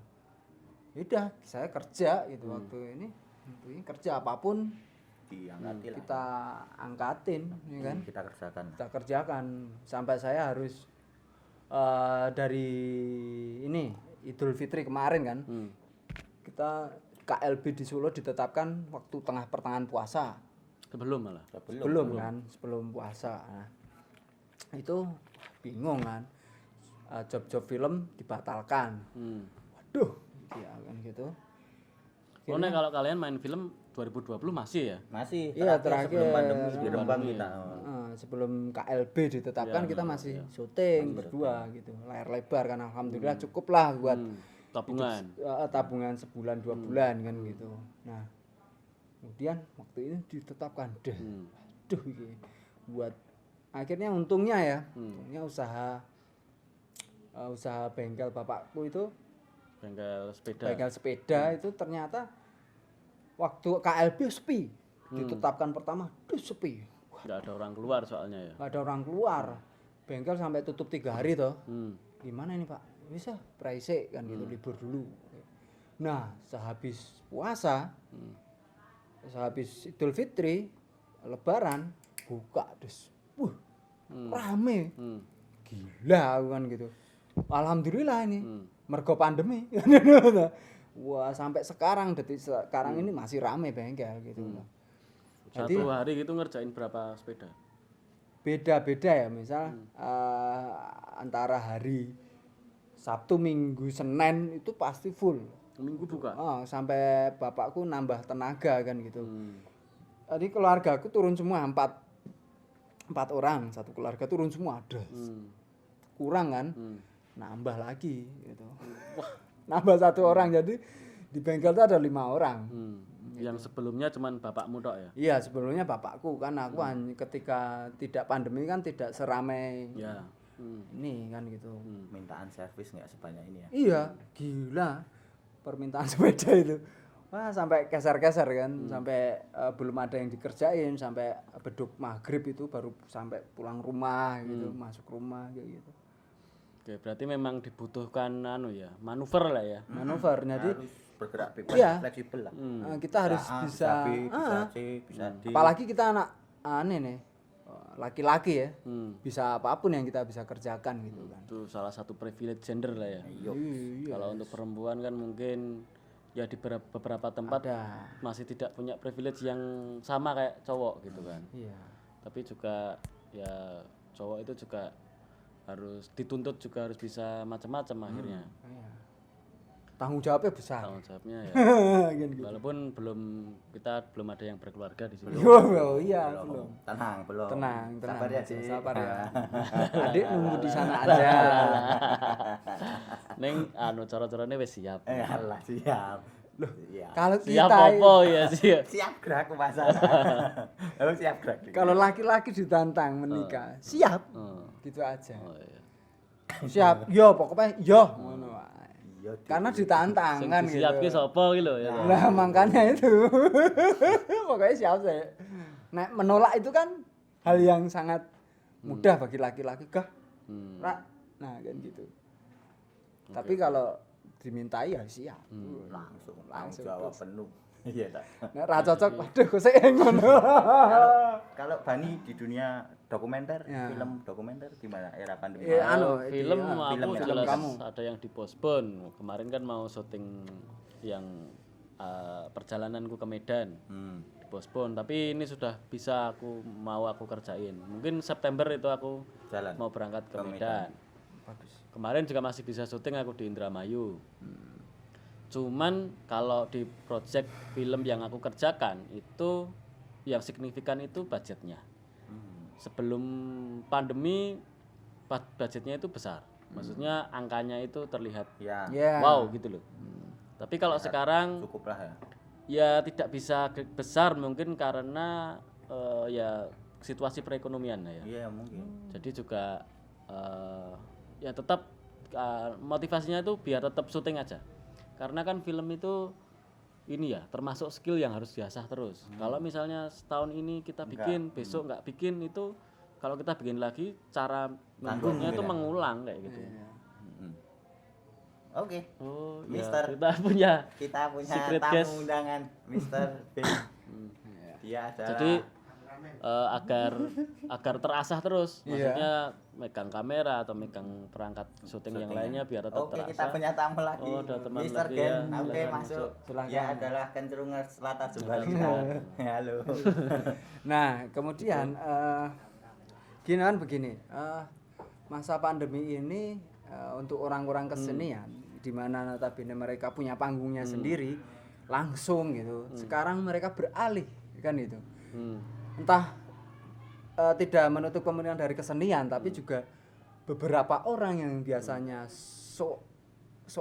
Yaudah, saya kerja gitu waktu ini kerja apapun Diangkati lah. kita angkatin, ya kan? Kita kerjakan sampai saya harus dari ini Idul Fitri kemarin kan, kita KLB di Solo ditetapkan waktu pertengahan puasa. Sebelum malah. Sebelum puasa. Nah, itu bingung kan. Job-job film dibatalkan. Waduh, ya kan gitu. Oh, nek kalau kalian main film 2020 masih ya? Masih Iya, terakhir sebelum pandemi di Rembang kita. sebelum KLB ditetapkan kita masih syuting berdua gitu. Layar lebar kan alhamdulillah cukup lah buat Tabungan. tabungan sebulan 2 bulan kan gitu. Nah, kemudian waktu itu ditetapkan aduh ini buat akhirnya untungnya usaha bengkel bapakku itu bengkel sepeda itu ternyata waktu KLB sepi ditetapkan pertama sepi, Nggak ada orang keluar soalnya ya. nggak ada orang keluar, bengkel sampai tutup 3 hari toh. Gimana ini Pak, bisa price kan gitu, libur dulu. Nah sehabis puasa sehabis Idul Fitri Lebaran buka rame gila aku kan gitu. Alhamdulillah ini mergo pandemi. Wah sampai sekarang detik sekarang ini masih rame bengkel gitu. Jadi Satu hari gitu ngerjain berapa sepeda? beda-beda ya, misal antara hari Sabtu, Minggu, Senin itu pasti full. Minggu buka. Sampai bapakku nambah tenaga kan gitu. Tadi keluarga aku turun semua empat orang, satu keluarga turun semua ada. Kurang kan? Nambah lagi gitu. Nambah 1 orang, jadi di bengkel itu ada 5 orang. Yang sebelumnya cuman bapakmu tok ya? Iya, sebelumnya bapakku kan aku ketika tidak pandemi kan tidak seramai Ya. ini kan gitu. Mintaan servis nggak sebanyak ini ya. Iya, gila permintaan sepeda itu. Wah, sampai keser-keser kan, sampai belum ada yang dikerjain, sampai beduk maghrib itu baru sampai pulang rumah gitu, masuk rumah kayak gitu. Oke, berarti memang dibutuhkan manuver lah ya. Manuver, jadi Harus bergerak bebas, Iya. fleksibel lah. kita harus bisa bisa C, bisa D. apalagi kita anak aneh nih, laki-laki ya, bisa apapun yang kita bisa kerjakan gitu kan. Itu salah satu privilege gender lah ya. Kalau untuk perempuan kan mungkin ya di beberapa tempat masih tidak punya privilege yang sama kayak cowok gitu kan. Iya. Tapi juga ya cowok itu juga harus dituntut, juga harus bisa macam-macam akhirnya. Iya. Tanggung jawabnya besar. Tanggung jawabnya ya. Gitu. Walaupun kita belum ada yang berkeluarga di sini. Oh iya, belum. Tenang, belum. Tenang. Sabar ya, Cik. Sabar ya. Adik nunggu di sana aja. Neng cara-carane wis siap. Allah siap. Loh, iya. Kalau Siap kita apa ya siap. Siap gerak ke pasaran. Oh, siap gerak. kalau laki-laki ditantang menikah, siap. Gitu aja. Oh iya. Siap. Yo pokoknya yo ngono wae. Iya, Karena ditantang Sing kan disiapke gitu. sapa ki lho ya. Nah, makanya itu. Pokoknya siap sih. Nah, menolak itu kan hal yang sangat mudah bagi laki-laki kah? Ra. Nah, kan gitu. Tapi kalau dimintai ya siap. langsung jawab penuh. Iya tak. Nek ra cocok, waduh kok sik ngono. Kalau Bani di dunia dokumenter, Ya. film dokumenter gimana era pandemi? Iya, Film iya, aku film jelas kamu. ada yang dipospon. Kemarin kan mau syuting yang perjalananku ke Medan. Dipospon, tapi ini sudah bisa mau aku kerjain. Mungkin September itu aku Jalan. mau berangkat ke Ke Medan. Kemarin juga masih bisa syuting aku di Indramayu. Cuman kalau di project film yang aku kerjakan itu yang signifikan itu budgetnya. Sebelum pandemi budgetnya itu besar. Maksudnya angkanya itu terlihat Ya, Ya. wow gitu loh. Tapi kalau sekarang cukup lah ya. ya tidak bisa besar mungkin karena ya situasi perekonomian lah ya. Iya, mungkin. Jadi juga ya tetap motivasinya itu biar tetap syuting aja. Karena kan film itu ini ya termasuk skill yang harus diasah terus. Kalau misalnya setahun ini kita bikin, besok nggak bikin, itu kalau kita bikin lagi cara manggungnya itu mengulang kayak gitu. Oke. Oh, Mister. ya, kita punya Kita punya secret tamu guest. undangan Mr. B. Dia adalah Jadi agar terasah terus, maksudnya megang kamera atau megang perangkat syuting yang lainnya biar tetap Oke, terasah. kita punya tamu lagi. Oh, ada teman Mr. lagi Gen. ya. Oke, Silakan masuk. Silakan. Dia adalah Kencerungan Selatan Jumbalita. Halo. Nah, kemudian gini kan begini, masa pandemi ini untuk orang-orang kesenian di mana notabene mereka punya panggungnya sendiri, langsung gitu. Sekarang mereka beralih kan gitu. Hmm. Entah tidak menutup kemungkinan dari kesenian, tapi juga beberapa orang yang biasanya show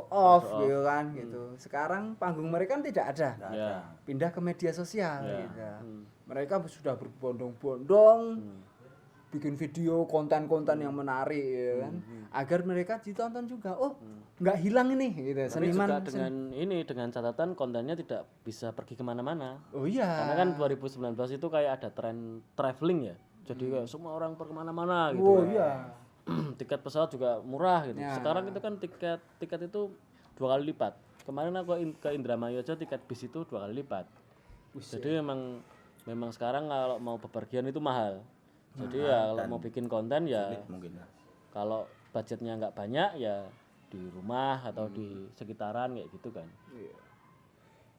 off gitu kan gitu. Sekarang panggung mereka kan tidak ada. Ya. Pindah ke media sosial Ya. gitu. Mereka sudah berbondong-bondong bikin video konten-konten yang menarik ya kan, agar mereka ditonton juga. Oh, nggak hilang ini gitu. Tapi juga dengan catatan kontennya tidak bisa pergi kemana-mana. Oh iya. Karena kan 2019 itu kayak ada tren traveling ya. Jadi kayak semua orang kemana-mana gitu. Oh iya. Tiket pesawat juga murah gitu. Ya. Sekarang itu kan tiket itu 2 kali lipat. Kemarin aku ke Indramayu aja tiket bis itu 2 kali lipat. Jadi memang sekarang kalau mau bepergian itu mahal. Jadi ya kalau mau bikin konten ya Mungkin lah. kalau budgetnya nggak banyak ya di rumah atau di sekitaran kayak gitu kan.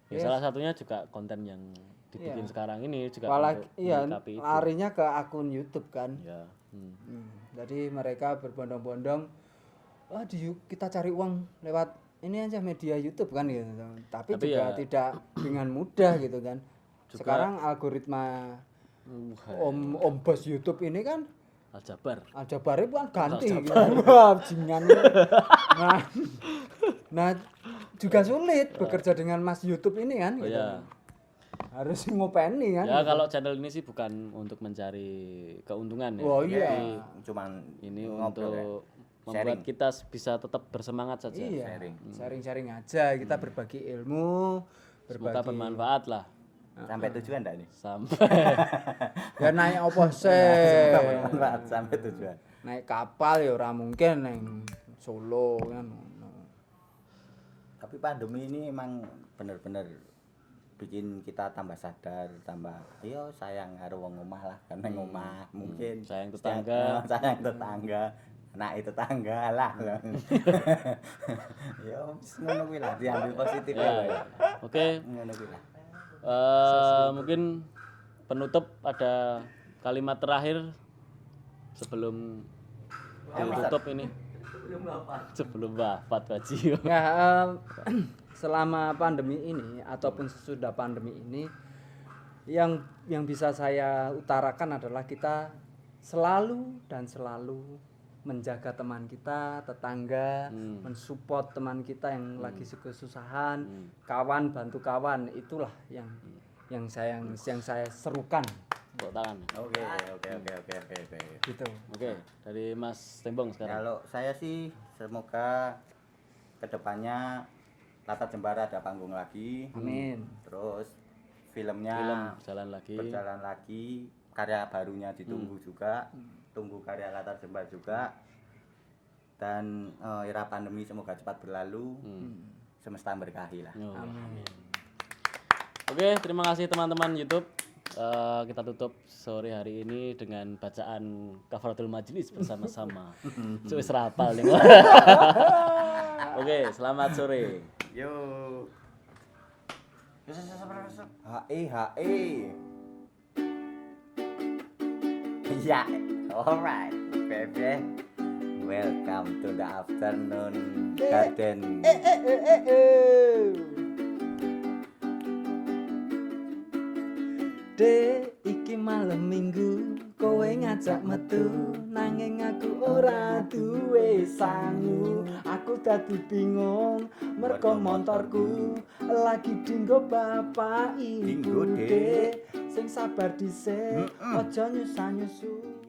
Ya salah satunya juga konten yang dibikin sekarang ini juga Apalagi untuk iya melengkapi itu. larinya ke akun YouTube kan. Ya. Jadi mereka berbondong-bondong, kita cari uang lewat ini aja media YouTube kan gitu. Tapi juga ya, tidak dengan mudah gitu kan. Sekarang algoritma Om Bos YouTube ini kan Aljabar kan ganti gitu. Wah, jingan. Nah, juga sulit bekerja dengan Mas YouTube ini kan gitu. Ya. Harus ngopeni kan. Ya kalau channel ini sih bukan untuk mencari keuntungan ya. Oh iya. Tapi Cuman ini ngobrol ya. untuk membuat kita bisa tetap bersemangat saja. Iya. Sharing-sharing aja, kita berbagi ilmu, Semoga bermanfaat lah. Sampai tujuan enggak nih? Sampai ya naik apa sih? Bermanfaat sampai tujuan. Naik kapal ya ora mungkin neng Solo kan. Tapi pandemi ini emang bener-bener bikin kita tambah sadar, tambah sayang karo wong omah lah, karena omah mungkin sayang tetangga. sayang tetangga, anak tetangga lah. Yo ngono kuwi lah, diambil positif ya. Oke. Ngono kuwi lah. Mungkin penutup ada kalimat terakhir sebelum ditutup ini. Sebelum wafat Baji. Ya selama pandemi ini ataupun sesudah pandemi ini yang bisa saya utarakan adalah kita selalu menjaga teman kita, tetangga, mensupport teman kita yang lagi kesusahan, kawan bantu kawan, itulah yang saya serukan. Tepuk tangan. Oke. Gitu. Oke, dari Mas Tembong sekarang. Kalau saya sih semoga kedepannya Latar Jembara ada panggung lagi. Amin. Terus Film filmnya berjalan lagi. karya barunya ditunggu juga, tunggu karya Latar Jembara juga. Dan era pandemi semoga cepat berlalu, semesta berkahi lah. Amin. Oke, terima kasih teman-teman YouTube. Kita tutup sore hari ini dengan bacaan kafaratul majlis bersama-sama. Wis rapal nih. Oke, selamat sore. Yo. HE. Ya, alright, baby. Welcome to the afternoon garden. Iki malam minggu kowe ngajak metu nanging aku ora duwe sangu. Aku dadi bingung mergo montorku lagi dinggo bapak ibu Dinggo, Dek. Sing sabar dhisik aja nyusah-nyusu.